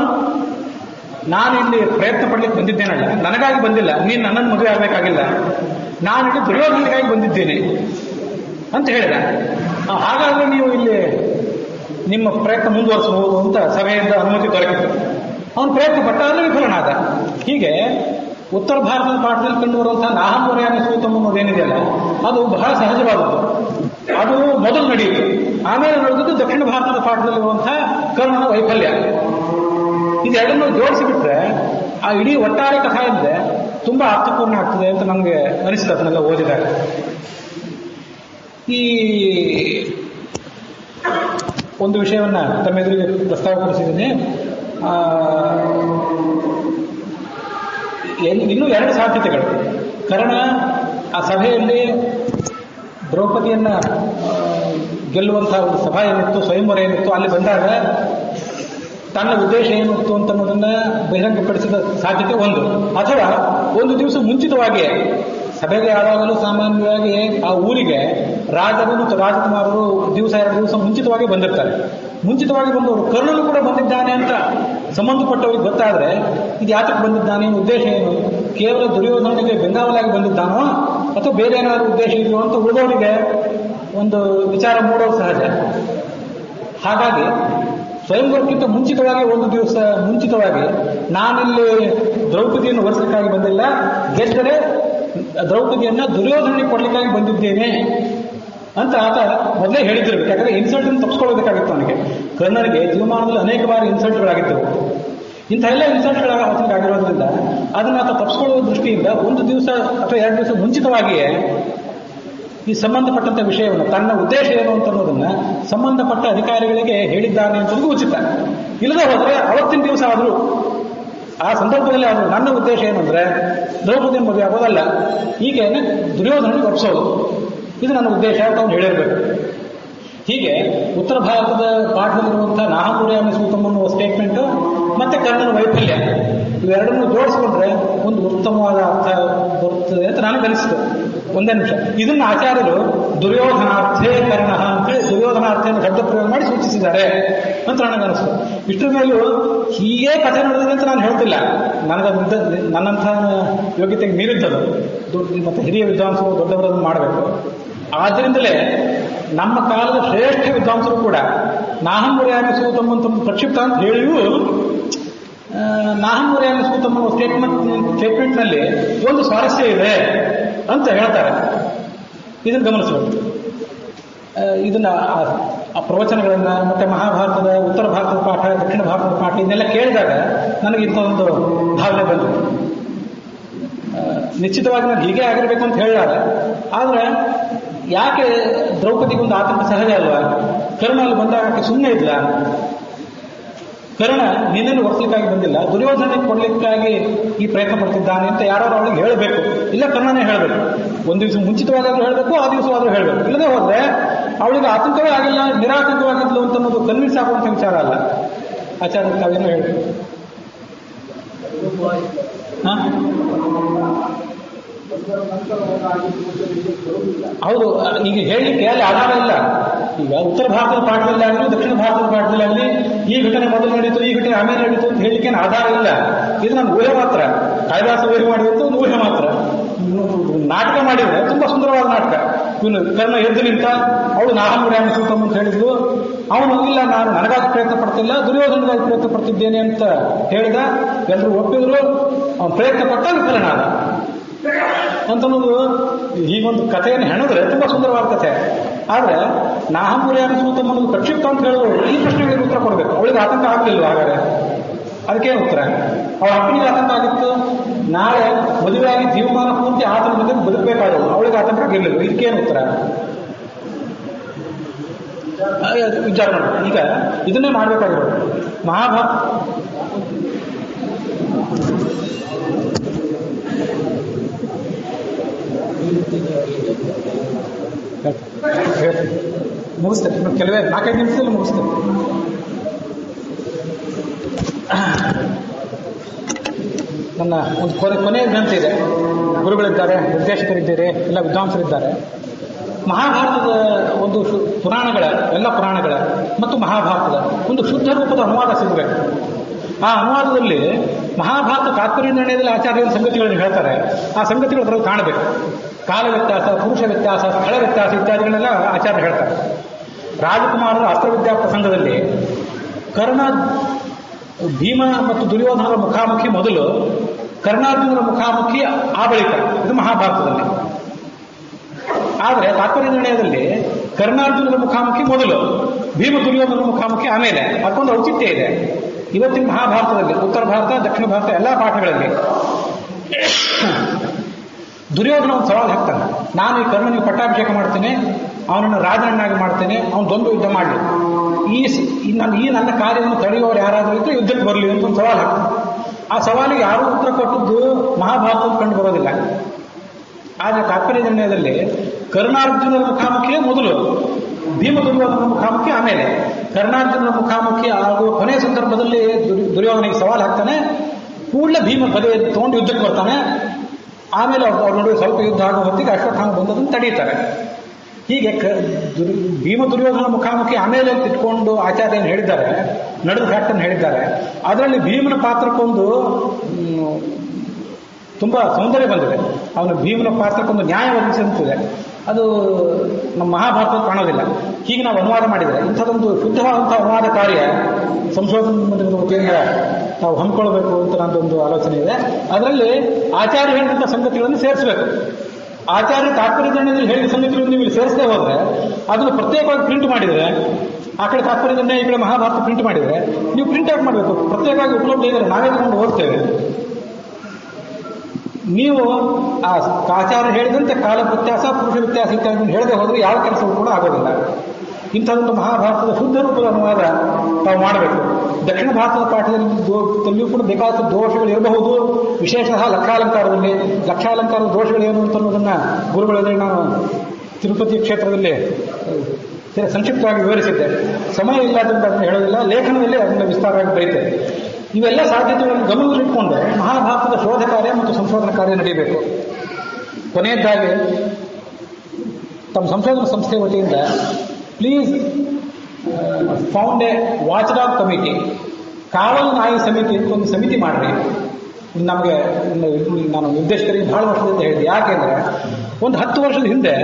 ನಾನು ಇಲ್ಲಿ ಪ್ರಯತ್ನ ಪಡ್ಲಿಕ್ಕೆ ಬಂದಿದ್ದೇನಲ್ಲ, ನನಗಾಗಿ ಬಂದಿಲ್ಲ, ನೀನು ನನ್ನನ್ನು ಮದುವೆ ಆಗಬೇಕಾಗಿಲ್ಲ, ನಾನಿಲ್ಲಿ ದುರ್ಯೋಧನಿಗಾಗಿ ಬಂದಿದ್ದೇನೆ ಅಂತ ಹೇಳಿದ. ಹಾಗಾದ್ರೆ ನೀವು ಇಲ್ಲಿ ನಿಮ್ಮ ಪ್ರಯತ್ನ ಮುಂದುವರಿಸಬಹುದು ಅಂತ ಸಭೆಯಿಂದ ಅನುಮತಿ ದೊರಕಿತು. ಅವನು ಪ್ರಯತ್ನ ಪಟ್ಟ, ಆದರೆ ವಿಫಲನಾದ. ಹೀಗೆ ಉತ್ತರ ಭಾರತದ ಪಾಠದಲ್ಲಿ ಕಂಡುಬರುವಂತಹ ನಾಹಂಪುರಯಾಮ ಸೂತಮ್ ಅನ್ನೋದೇನಿದೆಯಲ್ಲ ಅದು ಬಹಳ ಸಹಜವಾದದ್ದು. ಅದು ಮೊದಲು ನಡೆಯಿತು. ಆಮೇಲೆ ನಡೆದಿದ್ದು ದಕ್ಷಿಣ ಭಾರತದ ಪಾಠದಲ್ಲಿರುವಂತಹ ಕರ್ಣನ ವೈಫಲ್ಯ. ಇದೆರಡನ್ನು ಜೋಡಿಸಿಬಿಟ್ರೆ ಆ ಇಡೀ ಒಟ್ಟಾರೆ ಕಥಾ ಇಲ್ಲದೆ ತುಂಬಾ ಅರ್ಥಪೂರ್ಣ ಆಗ್ತದೆ ಅಂತ ನಮಗೆ ಅನಿಸಿದೆ ಅದನ್ನೆಲ್ಲ ಓದಿದಾಗ. ಈ ಒಂದು ವಿಷಯವನ್ನ ತಮ್ಮೆದುರಿಗೆ ಪ್ರಸ್ತಾವಪಡಿಸಿದ್ದೀನಿ. ಇನ್ನೂ 2 ಸಾಧ್ಯತೆಗಳು. ಕರ್ಣ ಆ ಸಭೆಯಲ್ಲಿ ದ್ರೌಪದಿಯನ್ನ ಗೆಲ್ಲುವಂತಹ ಒಂದು ಸಭಾ ಏನಿತ್ತು, ಸ್ವಯಂವರ ಏನಿತ್ತು, ಅಲ್ಲಿ ಬಂದಾಗ ತನ್ನ ಉದ್ದೇಶ ಏನಿತ್ತು ಅಂತ ಅನ್ನೋದನ್ನ ಬಹಿರಂಗಪಡಿಸಿದ ಸಾಧ್ಯತೆ ಒಂದು. ಅಥವಾ ಒಂದು ದಿವಸ ಮುಂಚಿತವಾಗಿ ಸಭೆಗೆ ಯಾವಾಗಲೂ ಸಾಮಾನ್ಯವಾಗಿ ಆ ಊರಿಗೆ ರಾಜರು ಮತ್ತು ರಾಜಕುಮಾರರು 2 ದಿವಸ ಮುಂಚಿತವಾಗಿ ಬಂದಿರ್ತಾರೆ. ಮುಂಚಿತವಾಗಿ ಬಂದವರು ಕರ್ಣನು ಕೂಡ ಬಂದಿದ್ದಾನೆ ಅಂತ ಸಂಬಂಧಪಟ್ಟವರಿಗೆ ಗೊತ್ತಾದ್ರೆ ಇದು ಯಾತಕ್ಕೆ ಬಂದಿದ್ದಾನೆ, ಉದ್ದೇಶ ಏನು, ಕೇವಲ ದುರ್ಯೋಧನಿಗೆ ಬೆಂಗಾವಲಾಗಿ ಬಂದಿದ್ದಾನೋ ಅಥವಾ ಬೇರೆ ಏನಾದರೂ ಉದ್ದೇಶ ಇದೆಯೋ ಅಂತ ಉಳಿದವರಿಗೆ ಒಂದು ವಿಚಾರ ಮೂಡೋದು ಸಹಜ. ಹಾಗಾಗಿ ಸ್ವಯಂವರಕ್ಕಿಂತ ಮುಂಚಿತವಾಗಿ 1 ದಿವಸ ಮುಂಚಿತವಾಗಿ ನಾನಿಲ್ಲಿ ದ್ರೌಪದಿಯನ್ನು ಒರೆಸಲಿಕ್ಕಾಗಿ ಬಂದಿಲ್ಲ, ಗೆದ್ದರೆ ದ್ರೌಪದಿಯನ್ನ ದುರ್ಯೋಧನಿಗೆ ಕೊಡ್ಲಿಕ್ಕಾಗಿ ಬಂದಿದ್ದೇನೆ ಅಂತ ಆತ ಮೊದಲೇ ಹೇಳಿದ್ದಿರ್ಬೇಕು. ಯಾಕಂದ್ರೆ ಇನ್ಸಲ್ಟ್ ಅನ್ನು ತಪ್ಪಿಸ್ಕೊಳ್ಬೇಕಾಗಿತ್ತು ಅವನಿಗೆ. ಕರ್ಣನಿಗೆ ಜೀವಮಾನದಲ್ಲಿ ಅನೇಕ ಬಾರಿ ಇನ್ಸಲ್ಟ್ಗಳಾಗಿದ್ದವು. ಇಂಥ ಎಲ್ಲ ಇನ್ಸಲ್ಟ್ಗಳ ಆಗಿರೋದ್ರಿಂದ ಅದನ್ನ ಆತ ತಪ್ಪಿಸ್ಕೊಳ್ಳುವ ದೃಷ್ಟಿಯಿಂದ 1 ದಿವಸ ಅಥವಾ 2 ದಿವಸ ಮುಂಚಿತವಾಗಿಯೇ ಈ ಸಂಬಂಧಪಟ್ಟಂತ ವಿಷಯವನ್ನು, ತನ್ನ ಉದ್ದೇಶ ಏನು ಅಂತ ಅನ್ನೋದನ್ನ ಸಂಬಂಧಪಟ್ಟ ಅಧಿಕಾರಿಗಳಿಗೆ ಹೇಳಿದ್ದಾನೆ ಅಂತಂದು ಉಚಿತ. ಇಲ್ಲದೆ ಹೋದ್ರೆ ಅವತ್ತಿನ ದಿವಸ ಆದರೂ ಆ ಸಂದರ್ಭದಲ್ಲಿ ಆದರೂ ನನ್ನ ಉದ್ದೇಶ ಏನಂದ್ರೆ ದ್ರೌಪದಿಯ ಮದುವೆ ಆಗೋದಲ್ಲ, ಹೀಗೇನೆ ದುರ್ಯೋಧನಿಗೆ ಒಪ್ಪಿಸೋದು, ಇದು ನನ್ನ ಉದ್ದೇಶ ಅಂತ ಅವನು ಹೇಳಿರ್ಬೇಕು. ಹೀಗೆ ಉತ್ತರ ಭಾರತದ ಪಾಠದಲ್ಲಿರುವಂತಹ ನಾಹಂಪುರಯಾಮ ಸೂತಮ್ ಅನ್ನುವ ಸ್ಟೇಟ್ಮೆಂಟ್ ಮತ್ತೆ ಕರ್ಣನ ವೈಫಲ್ಯ ಇವೆರಡನ್ನು ಜೋಡಿಸಿಕೊಂಡ್ರೆ ಒಂದು ಉತ್ತಮವಾದ ಅರ್ಥ ಬರುತ್ತದೆ ಅಂತ ನನಗನಿಸಿತು. ಒಂದೇ ನಿಮಿಷ, ಇದನ್ನ ಆಚಾರ್ಯರು ದುರ್ಯೋಧನಾರ್ಥೇ ಕರ್ಣ ಅಂತೇಳಿ ದುರ್ಯೋಧನಾರ್ಥೆಯನ್ನು ಶಬ್ದ ಪ್ರಯೋಗ ಮಾಡಿ ಸೂಚಿಸಿದ್ದಾರೆ ಅಂತ ನನಗನ್ನಿಸ್ತು. ಇಷ್ಟರ ಮೇಲೂ ಹೀಗೆ ಕಥೆ ನಡೆದಿದೆ ಅಂತ ನಾನು ಹೇಳ್ತಿಲ್ಲ, ನನ್ನಂಥ ಯೋಗ್ಯತೆಗೆ ಮೀರಿದ್ದದು. ಮತ್ತೆ ಹಿರಿಯ ವಿದ್ವಾಂಸರು ದೊಡ್ಡವರನ್ನು ಮಾಡಬೇಕು. ಆದ್ದರಿಂದಲೇ ನಮ್ಮ ಕಾಲದ ಶ್ರೇಷ್ಠ ವಿದ್ವಾಂಸರು ಕೂಡ ನಾಹಂಪುರಯಾಮ ಸೂತಮ್ ಅಂತ ಪ್ರಕ್ಷಿಪ್ತ ಅಂತ ಹೇಳಿಯೂ ನಾಹಂಪುರಯಾಮ ಸೂತಮ್ ಅನ್ನೋ ಸ್ಟೇಟ್ಮೆಂಟ್ನಲ್ಲಿ ಒಂದು ಸ್ವಾರಸ್ಯ ಇದೆ ಅಂತ ಹೇಳ್ತಾರೆ. ಇದನ್ನು ಗಮನಿಸಬೇಕು. ಇದನ್ನ ಆ ಪ್ರವಚನಗಳನ್ನ ಮತ್ತೆ ಮಹಾಭಾರತದ ಉತ್ತರ ಭಾರತದ ಪಾಠ, ದಕ್ಷಿಣ ಭಾರತದ ಪಾಠ ಇದನ್ನೆಲ್ಲ ಕೇಳಿದಾಗ ನನಗೆ ಇಂಥ ಒಂದು ಭಾವನೆ ಬಂತು. ನಿಶ್ಚಿತವಾಗಿ ನಾನು ಹೀಗೆ ಆಗಿರ್ಬೇಕು ಅಂತ ಹೇಳಿದಾಗ, ಆದ್ರೆ ಯಾಕೆ ದ್ರೌಪದಿಗೊಂದು ಆತಂಕ ಸಹಜ ಅಲ್ವಾ? ಕರ್ಣ ಅಲ್ಲಿ ಬಂದಾಗ ಆಕೆ ಸುಮ್ಮನೆ ಇದ್ಲ. ಕರ್ಣ ನಿನ್ನನ್ನು ಒರೆಸಲಿಕ್ಕಾಗಿ ಬಂದಿಲ್ಲ, ದುರ್ಯೋಧನಿಗೆ ಕೊಡ್ಲಿಕ್ಕಾಗಿ ಈ ಪ್ರಯತ್ನ ಪಡ್ತಿದ್ದಾನೆ ಅಂತ ಯಾರು ಅವಳಿಗೆ ಹೇಳಬೇಕು. ಇಲ್ಲ ಕರ್ಣನೇ ಹೇಳಬೇಕು. 1 ದಿವಸ ಮುಂಚಿತವಾಗಾದ್ರೂ ಹೇಳಬೇಕು, ಆ ದಿವಸವಾದ್ರೂ ಹೇಳಬೇಕು. ಇಲ್ಲದೆ ಹೋದ್ರೆ ಅವಳಿಗೆ ಆತಂಕವೇ ಆಗಿಲ್ಲ, ನಿರಾತಂಕವಾಗಿದ್ಲು ಅಂತ ಅನ್ನೋದು ಕನ್ವಿನ್ಸ್ ಆಗುವಂಥ ವಿಚಾರ ಅಲ್ಲ. ಆಚಾರ್ಯ ತಾವೇನೋ ಹೇಳಬೇಕು. ಹೌದು. ಈಗ ಹೇಳಲಿಕ್ಕೆ ಅಲ್ಲಿ ಆಧಾರ ಇಲ್ಲ. ಈಗ ಉತ್ತರ ಭಾರತದ ಪಾಠದಲ್ಲಿ ಆಗಲಿ ದಕ್ಷಿಣ ಭಾರತದ ಪಾಠದಲ್ಲಿ ಆಗಲಿ ಈ ಘಟನೆ ಮೊದಲು ನಡೀತು, ಈ ಘಟನೆ ಆಮೇಲೆ ನಡೀತು ಅಂತ ಹೇಳಲಿಕ್ಕೆ ಆಧಾರ ಇಲ್ಲ. ಇದು ನನ್ನ ಊಹೆ ಮಾತ್ರ. ಕಾಳಿದಾಸ ಊಹೆ ಮಾಡಿದ್ದು ಒಂದು ಊಹೆ ಮಾತ್ರ. ನಾಟಕ ಮಾಡಿದ್ರೆ ತುಂಬಾ ಸುಂದರವಾದ ನಾಟಕ. ಇವನು ಕರ್ಣ ಎದ್ದು ನಿಂತ, ಅವಳು ನಾಹಂಗುರ್ಯಾಮ ಸೂತಂ ಅಂತ ಹೇಳಿದ್ಲು. ಅವನು ಇಲ್ಲ, ನಾನು ನನಗಾಗಿ ಪ್ರಯತ್ನ ಪಡ್ತಿಲ್ಲ, ದುರ್ಯೋಧನಗಾಗಿ ಪ್ರಯತ್ನ ಪಡ್ತಿದ್ದೇನೆ ಅಂತ ಹೇಳಿದ. ಎಲ್ಲರೂ ಒಪ್ಪಿದ್ರು. ಅವನು ಪ್ರಯತ್ನ ಪಟ್ಟ ವಿಫಲನಾದ ಅಂತನ್ನೋದು ಹೀಗೊಂದು ಕಥೆಯನ್ನು ಹೆಣದ್ರೆ ತುಂಬಾ ಸುಂದರವಾದ ಕಥೆ. ಆದ್ರೆ ನಾಹಂಗುರ್ಯಾಮ ಸೂತಂ ಅನ್ನೋದು ಪ್ರಕ್ಷಿಪ್ತ ಅಂತ ಹೇಳಿದ್ರು. ಈ ಪ್ರಶ್ನೆಗಳಿಗೆ ಉತ್ತರ ಕೊಡಬೇಕು. ಅವಳಿಗೆ ಆತಂಕ ಆಗಲಿಲ್ಲ. ಹಾಗಾದ್ರೆ ಅದಕ್ಕೇನು ಉತ್ತರ? ಅವಳ ಅಪ್ಪನಿಗೆ ಆತಂಕ ಆಗಿತ್ತು. ನಾಳೆ ಮದುವೆಯಾಗಿ ಜೀವಮಾನ ಪೂರ್ತಿ ಆತನ ಜೊತೆ ಬದುಕಬೇಕಾದವು. ಅವಳಿಗೆ ಆತಂಕ ಆಗಿರಲಿಲ್ಲ. ಇದಕ್ಕೇನು ಉತ್ತರ? ವಿಚಾರ ಮಾಡಿ. ಈಗ ಇದನ್ನೇ ಮಾಡಬೇಕಾಗಿರೋದು. ಮಹಾಭಾರತ ಮುಗಿಸ್ತೇನೆ. ಕೆಲವೇ 4-5 ನಿಮಿಷದಲ್ಲಿ ಮುಗಿಸ್ತೇನೆ. ನನ್ನ ಒಂದು ಕೊನೆಯ ಗ್ರಂಥ ಇದೆ. ಗುರುಗಳಿದ್ದಾರೆ, ನಿರ್ದೇಶಕರಿದ್ದಾರೆ, ಎಲ್ಲ ವಿದ್ವಾಂಸರಿದ್ದಾರೆ. ಮಹಾಭಾರತದ ಒಂದು ಪುರಾಣಗಳ ಎಲ್ಲ ಪುರಾಣಗಳ ಮತ್ತು ಮಹಾಭಾರತದ ಒಂದು ಶುದ್ಧ ರೂಪದ ಅನುವಾದ ಸಿಗಬೇಕು. ಆ ಅನುವಾದದಲ್ಲಿ ಮಹಾಭಾರತ ತಾತ್ಪರ್ಯ ನಿರ್ಣಯದಲ್ಲಿ ಆಚಾರ್ಯರ ಸಂಗತಿಗಳನ್ನು ಹೇಳ್ತಾರೆ. ಆ ಸಂಗತಿಗಳು ಅದರಲ್ಲಿ ಕಾಣಬೇಕು. ಕಾಲ ವ್ಯತ್ಯಾಸ, ಪುರುಷ ವ್ಯತ್ಯಾಸ, ಸ್ಥಳ ವ್ಯತ್ಯಾಸ ಇತ್ಯಾದಿಗಳನ್ನೆಲ್ಲ ಆಚಾರ್ಯ ಹೇಳ್ತಾರೆ. ರಾಜಕುಮಾರರ ಅಸ್ತ್ರವಿದ್ಯಾ ಪ್ರಸಂಗದಲ್ಲಿ ಕರ್ಣ ಭೀಮ ಮತ್ತು ದುರ್ಯೋಧನರ ಮುಖಾಮುಖಿ ಮೊದಲು, ಕರ್ಣಾರ್ಜುನರ ಮುಖಾಮುಖಿ ಆ ಬಳಿಕ. ಇದು ಮಹಾಭಾರತದಲ್ಲಿ. ಆದರೆ ತಾತ್ಪರ್ಯ ನಿರ್ಣಯದಲ್ಲಿ ಕರ್ಣಾರ್ಜುನರ ಮುಖಾಮುಖಿ ಮೊದಲು, ಭೀಮ ದುರ್ಯೋಧನರ ಮುಖಾಮುಖಿ ಆಮೇಲೆ. ಅದಕ್ಕೊಂದು ಔಚಿತ್ಯ ಇದೆ. ಇವತ್ತಿನ ಮಹಾಭಾರತದಲ್ಲಿ ಉತ್ತರ ಭಾರತ, ದಕ್ಷಿಣ ಭಾರತ ಎಲ್ಲ ಪಾಠಗಳಲ್ಲಿ ದುರ್ಯೋಧನ ಒಂದು ಸವಾಲು ಹಾಕ್ತಾನೆ. ನಾನು ಈ ಕರ್ಣನಿಗೆ ಪಟ್ಟಾಭಿಷೇಕ ಮಾಡ್ತೇನೆ, ಅವನನ್ನು ರಾಜನನ್ನಾಗಿ ಮಾಡ್ತೇನೆ, ಅವನು ದ್ವಂದ್ವ ಯುದ್ಧ ಮಾಡಲಿ, ಈ ನನ್ನ ಕಾರ್ಯವನ್ನು ತಡೆಯುವವರು ಯಾರಾದರೂ ಇದ್ರೆ ಯುದ್ಧಕ್ಕೆ ಬರಲಿ ಅಂತ ಒಂದು ಸವಾಲು ಹಾಕ್ತಾನೆ. ಆ ಸವಾಲಿಗೆ ಯಾರೂ ಉತ್ತರ ಕೊಟ್ಟದ್ದು ಮಹಾಭಾರತದ ಕಂಡು ಬರೋದಿಲ್ಲ. ಆದರೆ ತಾತ್ಪರ್ಯ ನಿರ್ಣಯದಲ್ಲಿ ಕರ್ಣಾರ್ಜುನರ ಮುಖಾಮುಖಿಯೇ ಮೊದಲು, ಭೀಮ ದುರ್ಯೋಧನರ ಮುಖಾಮುಖಿ ಆಮೇಲೆ. ಕರ್ಣಾರ್ಜುನರ ಮುಖಾಮುಖಿ ಆಗುವ ಕೊನೆಯ ಸಂದರ್ಭದಲ್ಲಿ ದುರ್ಯೋಧನಿಗೆ ಸವಾಲು ಹಾಕ್ತಾನೆ. ಕೂಡಲೇ ಭೀಮ ಗದೆ ತಗೊಂಡು ಯುದ್ಧಕ್ಕೆ ಬರ್ತಾನೆ. ಆಮೇಲೆ ಅವ್ರ ನಡುವೆ ಸ್ವಲ್ಪ ಯುದ್ಧ ಆಗೋ ಹೊತ್ತಿಗೆ ಅಶ್ವತ್ಥಾಮ ಬಂದದನ್ನು ತಡೀತಾರೆ. ಹೀಗೆ ಭೀಮ ದುರ್ಯೋಧನ ಮುಖಾಮುಖಿ ಆಮೇಲೆ ಇಟ್ಕೊಂಡು ಆಚಾರ್ಯನು ಹೇಳಿದ್ದಾರೆ, ನಡೆದ ಫ್ಯಾಕ್ಟನ್ನು ಹೇಳಿದ್ದಾರೆ. ಅದರಲ್ಲಿ ಭೀಮನ ಪಾತ್ರಕ್ಕೊಂದು ತುಂಬಾ ಸೌಂದರ್ಯ ಬಂದಿದೆ. ಅವನು ಭೀಮನ ಪಾತ್ರಕ್ಕೊಂದು ನ್ಯಾಯ ಒದಗಿಸಿದೆ. ಅದು ನಮ್ಮ ಮಹಾಭಾರತ ಕಾಣೋದಿಲ್ಲ. ಹೀಗೆ ನಾವು ಅನುವಾದ ಮಾಡಿದರೆ ಇಂಥದ್ದೊಂದು ಶುದ್ಧವಾದಂಥ ಅನುವಾದ ಕಾರ್ಯ ಸಂಶೋಧನಾ ವತಿಯಿಂದ ನಾವು ಹಮ್ಮಿಕೊಳ್ಬೇಕು ಅಂತ ನನ್ನದೊಂದು ಆಲೋಚನೆ ಇದೆ. ಅದರಲ್ಲಿ ಆಚಾರ್ಯ ಹೇಳಿದಂಥ ಸಂಗತಿಗಳನ್ನು ಸೇರಿಸಬೇಕು. ಆಚಾರ್ಯ ತಾತ್ಪರ್ಯ ನಿರ್ಣಯದಲ್ಲಿ ಹೇಳಿದ ಸಂಗತಿಗಳನ್ನು ನೀವು ಇಲ್ಲಿ ಸೇರಿಸದೆ ಹೋದ್ರೆ ಅದನ್ನು ಪ್ರತ್ಯೇಕವಾಗಿ ಪ್ರಿಂಟ್ ಮಾಡಿದರೆ, ಆ ಕಡೆ ತಾತ್ಪರ್ಯ ನಿರ್ಣಯ, ಈ ಕಡೆ ಮಹಾಭಾರತ ಪ್ರಿಂಟ್ ಮಾಡಿದರೆ, ನೀವು ಪ್ರಿಂಟ್ ಔಟ್ ಮಾಡಬೇಕು. ಪ್ರತ್ಯೇಕವಾಗಿ ಉಪಲಬ್ಧ ಇದ್ದರೆ ನಾವೇ ತಗೊಂಡು ಓದ್ತೇವೆ. ನೀವು ಆ ಆಚಾರ್ಯ ಹೇಳಿದಂತೆ ಕಾಲ ವ್ಯತ್ಯಾಸ, ಪುರುಷ ವ್ಯತ್ಯಾಸ ಇತ್ಯಾದಿ ಹೇಳದೆ ಹೋದರೆ ಯಾವ ಕೆಲಸವೂ ಕೂಡ ಆಗೋದಿಲ್ಲ. ಇಂಥದ್ದೊಂದು ಮಹಾಭಾರತದ ಶುದ್ಧ ರೂಪದ ಅನುವಾದ ತಾವು ಮಾಡಬೇಕು. ದಕ್ಷಿಣ ಭಾರತದ ಪಾಠದಲ್ಲಿಯೂ ಕೂಡ ಬೇಕಾದ ದೋಷಗಳು ಇರಬಹುದು. ವಿಶೇಷತಃ ಲಕ್ಷಾಲಂಕಾರದಲ್ಲಿ ಲಕ್ಷಾಲಂಕಾರದ ದೋಷಗಳೇನು ಅಂತ ಅನ್ನೋದನ್ನು ಗುರುಗಳಲ್ಲಿ ನಾನು ತಿರುಪತಿ ಕ್ಷೇತ್ರದಲ್ಲಿ ಸಂಕ್ಷಿಪ್ತವಾಗಿ ವಿವರಿಸಿದ್ದೆ. ಸಮಯ ಇಲ್ಲದ್ರಿಂದ ಅದನ್ನು ಹೇಳೋದಿಲ್ಲ. ಲೇಖನದಲ್ಲಿ ಅದನ್ನು ವಿಸ್ತಾರವಾಗಿ ಬರೀತೇನೆ. ಇವೆಲ್ಲ ಸಾಧ್ಯತೆಗಳನ್ನು ಗಮನದಲ್ಲಿಟ್ಟುಕೊಂಡು ಮಹಾಭಾರತದ ಶೋಧ ಕಾರ್ಯ ಮತ್ತು ಸಂಶೋಧನಾ ಕಾರ್ಯ ನಡೆಯಬೇಕು. ಕೊನೆಯದಾಗಿ ತಮ್ಮ ಸಂಶೋಧನಾ ಸಂಸ್ಥೆ ವತಿಯಿಂದ ಪ್ಲೀಸ್ ಫೌಂಡ್ ಎ ವಾಚ್ಡಾಗ್ ಕಮಿಟಿ, ಕಾವಲು ನಾಯಿ ಸಮಿತಿ ಅಂತ ಒಂದು ಸಮಿತಿ ಮಾಡಿರಿ. ನಮಗೆ ನಾನು ನಿರ್ದೇಶಕರಿಗೆ ಬಹಳ ವರ್ಷದಿಂದ ಹೇಳಿದೆ. ಯಾಕೆಂದರೆ ಒಂದು 10 ವರ್ಷದ ಹಿಂದೆ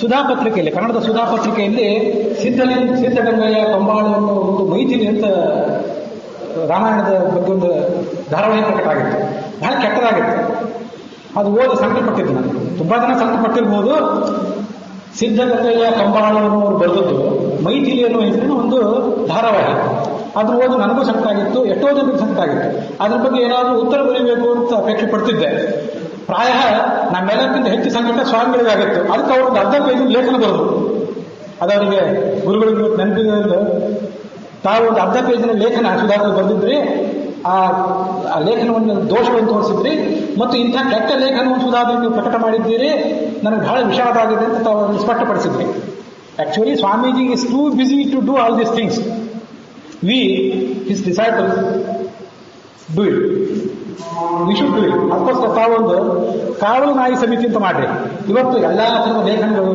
ಸುಧಾ ಪತ್ರಿಕೆಯಲ್ಲಿ, ಕನ್ನಡದ ಸುಧಾ ಪತ್ರಿಕೆಯಲ್ಲಿ ಸಿದ್ಧಗಂಗೆಯ ಕಂಬಾಳು ಅನ್ನೋ ಒಂದು ಮೈಥಿಲಿ ಅಂತ ರಾಮಾಯಣದ ಬಗ್ಗೆ ಒಂದು ಧಾರಾವಾಹಿ ಪ್ರಕಟ ಆಗಿತ್ತು. ಬಹಳ ಕೆಟ್ಟದಾಗಿತ್ತು. ಅದು ಓದಿ ಸಂಕಟಪಟ್ಟಿದ್ದು. ನಾನು ತುಂಬಾ ಜನ ಸಂಕಟಪಟ್ಟಿರ್ಬೋದು. ಸಿದ್ಧಗಂಗೆಯ ಕಂಬಾಳು ಅನ್ನೋರು ಬರೆದದ್ದು ಮೈಥಿಲಿ ಅನ್ನೋ ಹೆಸರಿನ ಒಂದು ಧಾರಾವಾಹಿ. ಅದ್ರ ಓದಿ ನನಗೂ ಸಂಕಟ ಆಗಿತ್ತು, ಎಷ್ಟೋ ಜನರಿಗೆ ಸಂಕಟ ಆಗಿತ್ತು. ಅದ್ರ ಬಗ್ಗೆ ಏನಾದರೂ ಉತ್ತರ ಬರೀಬೇಕು ಅಂತ ಅಪೇಕ್ಷೆ ಪಡ್ತಿದ್ದೆ. ಪ್ರಾಯ ನಮ್ಮೆಲ್ಲಕ್ಕಿಂತ ಹೆಚ್ಚು ಸಂಕಟ ಸ್ವಾಮಿಗಳಿಗಾಗಿತ್ತು. ಅದಕ್ಕೆ ಅವರು ಒಂದು 10 ಪೇಜಿನ ಲೇಖನ ಬರೆದು, ಅದವರಿಗೆ ಗುರುಗಳಿಗೆ ನೆನಪಿಗೆ ತಾವು ಒಂದು 10 ಪೇಜಿನ ಲೇಖನ ಸುಧಾರಣೆ ಬರೆದಿದ್ರಿ. ಆ ಲೇಖನವನ್ನು ದೋಷಗಳನ್ನು ತೋರಿಸಿದ್ರಿ ಮತ್ತು ಇಂಥ ಕೆಟ್ಟ ಲೇಖನವನ್ನು ಸುಧಾರಣೆ ನೀವು ಪ್ರಕಟ ಮಾಡಿದ್ದೀರಿ, ನನಗೆ ಬಹಳ ವಿಷಾದ ಆಗಿದೆ ಅಂತ ತಾವು ಸ್ಪಷ್ಟಪಡಿಸಿದ್ರಿ. Actually Swamiji is too busy to do all these things. We, his disciples, do it. ವಿಶುದ್ಧಿ ಅದಕ್ಕೋಸ್ಕರ ತಾವೊಂದು ಕಾವಲು ನಾಯಿ ಸಮಿತಿ ಅಂತ ಮಾಡ್ರಿ. ಇವತ್ತು ಎಲ್ಲ ಥರದ ಲೇಖನಗಳು,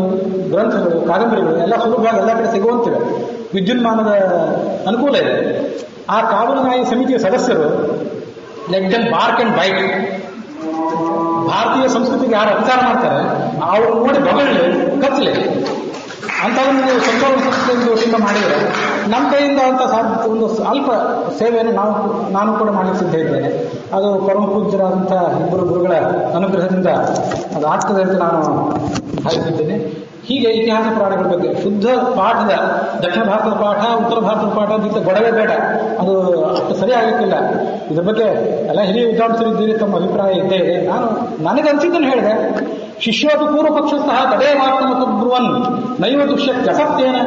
ಗ್ರಂಥಗಳು, ಕಾದಂಬರಿಗಳು ಎಲ್ಲ ಸುಲಭವಾಗಿ ಎಲ್ಲ ಕಡೆ ಸಿಗುವಂತಿವೆ. ವಿದ್ಯುನ್ಮಾನದ ಅನುಕೂಲ ಇದೆ. ಆ ಕಾವಲು ನಾಯಿ ಸಮಿತಿಯ ಸದಸ್ಯರು let them bark and bite. ಭಾರತೀಯ ಸಂಸ್ಕೃತಿಗೆ ಯಾರು ಅಪಚಾರ ಮಾಡ್ತಾರೆ ಅವರು ನೋಡಿ ಬಗಳ್ಳಿ ಕಚ್ಚಲಿ ಅಂಥದನ್ನು ನೀವು ಸಂತೋಷ ದೋಷದಿಂದ ಮಾಡಿದರೆ ನಮ್ಮ ಕೈಯಿಂದ ಅಂತ ಒಂದು ಅಲ್ಪ ಸೇವೆಯನ್ನು ನಾನು ಕೂಡ ಮಾಡಲಿಕ್ಕೆ ಸಿದ್ಧ ಇದ್ದೇನೆ. ಅದು ಪರಮ ಪೂಜ್ಯರಾದಂಥ ಇಬ್ಬರು ಗುರುಗಳ ಅನುಗ್ರಹದಿಂದ ಅದು ಆಗ್ತದೆ ಅಂತ ನಾನು ಭಾವಿಸಿದ್ದೇನೆ. ಹೀಗೆ ಇತಿಹಾಸ ಪುರಾಣಗಳ ಬಗ್ಗೆ ಶುದ್ಧ ಪಾಠದ ದಕ್ಷಿಣ ಭಾರತದ ಪಾಠ, ಉತ್ತರ ಭಾರತದ ಪಾಠ ಜೊತೆ ಗೊಡವೆ ಬೇಡ, ಅದು ಅಷ್ಟು ಸರಿ ಆಗಲಿಕ್ಕಿಲ್ಲ. ಇದ್ರ ಬಗ್ಗೆ ಎಲ್ಲ ಹಿರಿಯ ವಿದ್ವಾಂಸರಿದ್ದೀರಿ, ತಮ್ಮ ಅಭಿಪ್ರಾಯ ಇದ್ದೇ ಇದೆ. ನಾನು ನನಗನ್ಸಿದ್ದನ್ನು ಹೇಳಿದೆ. ಶಿಷ್ಯೋಪಿ ಪೂರ್ವ ಪಕ್ಷಸ್ಥಃ ತದೇ ಮಾತೃ ಬ್ರುವನ್ ನೈವ ದುಷ್ಯತ್ಯ ಸತ್ಯೇನ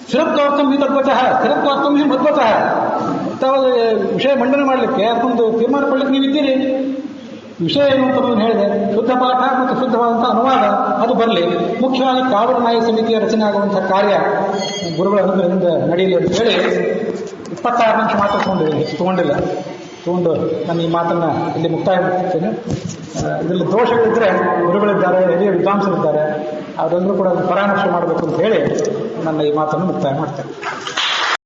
ಸ್ಥಿರತ್ವಾರ್ಥಂ ಹಿ ತದ್ವಚಃ ಸ್ಥಿರತ್ವಾರ್ಥಂ ಹಿ ಮಧ್ವಚಃ. ತಾವು ವಿಷಯ ಮಂಡನೆ ಮಾಡಲಿಕ್ಕೆ ಅದೊಂದು ತೀರ್ಮಾನ ಕೊಡ್ಲಿಕ್ಕೆ ನೀವಿದ್ದೀರಿ. ವಿಷಯ ಏನು ಅಂತ ಹೇಳಿದೆ. ಶುದ್ಧ ಪಾಠ ಮತ್ತು ಶುದ್ಧವಾದಂಥ ಅನುವಾದ ಅದು ಬರಲಿ. ಮುಖ್ಯವಾಗಿ ಕಾವಲು ನಾಯಿ ಸಮಿತಿಯ ರಚನೆ ಆಗುವಂಥ ಕಾರ್ಯ ಗುರುಗಳ ಅನುಗ್ರಹದಿಂದ ನಡೆಯಲಿ ಅಂತ ಹೇಳಿ 26 ನಿಮಿಷ ಮಾತ್ರ ತಗೊಂಡು ನಾನು ಈ ಮಾತನ್ನು ಇಲ್ಲಿ ಮುಕ್ತಾಯ ಮಾಡ್ತೇನೆ. ಇದರಲ್ಲಿ ದೋಷಗಳಿದ್ದರೆ ಗುರುಗಳಿದ್ದಾರೆ, ಹಿರಿಯ ವಿದ್ವಾಂಸರಿದ್ದಾರೆ, ಅವರೆಲ್ಲರೂ ಕೂಡ ಪರಾಮರ್ಶೆ ಮಾಡಬೇಕು ಅಂತ ಹೇಳಿ ನನ್ನ ಈ ಮಾತನ್ನು ಮುಕ್ತಾಯ ಮಾಡ್ತೇನೆ.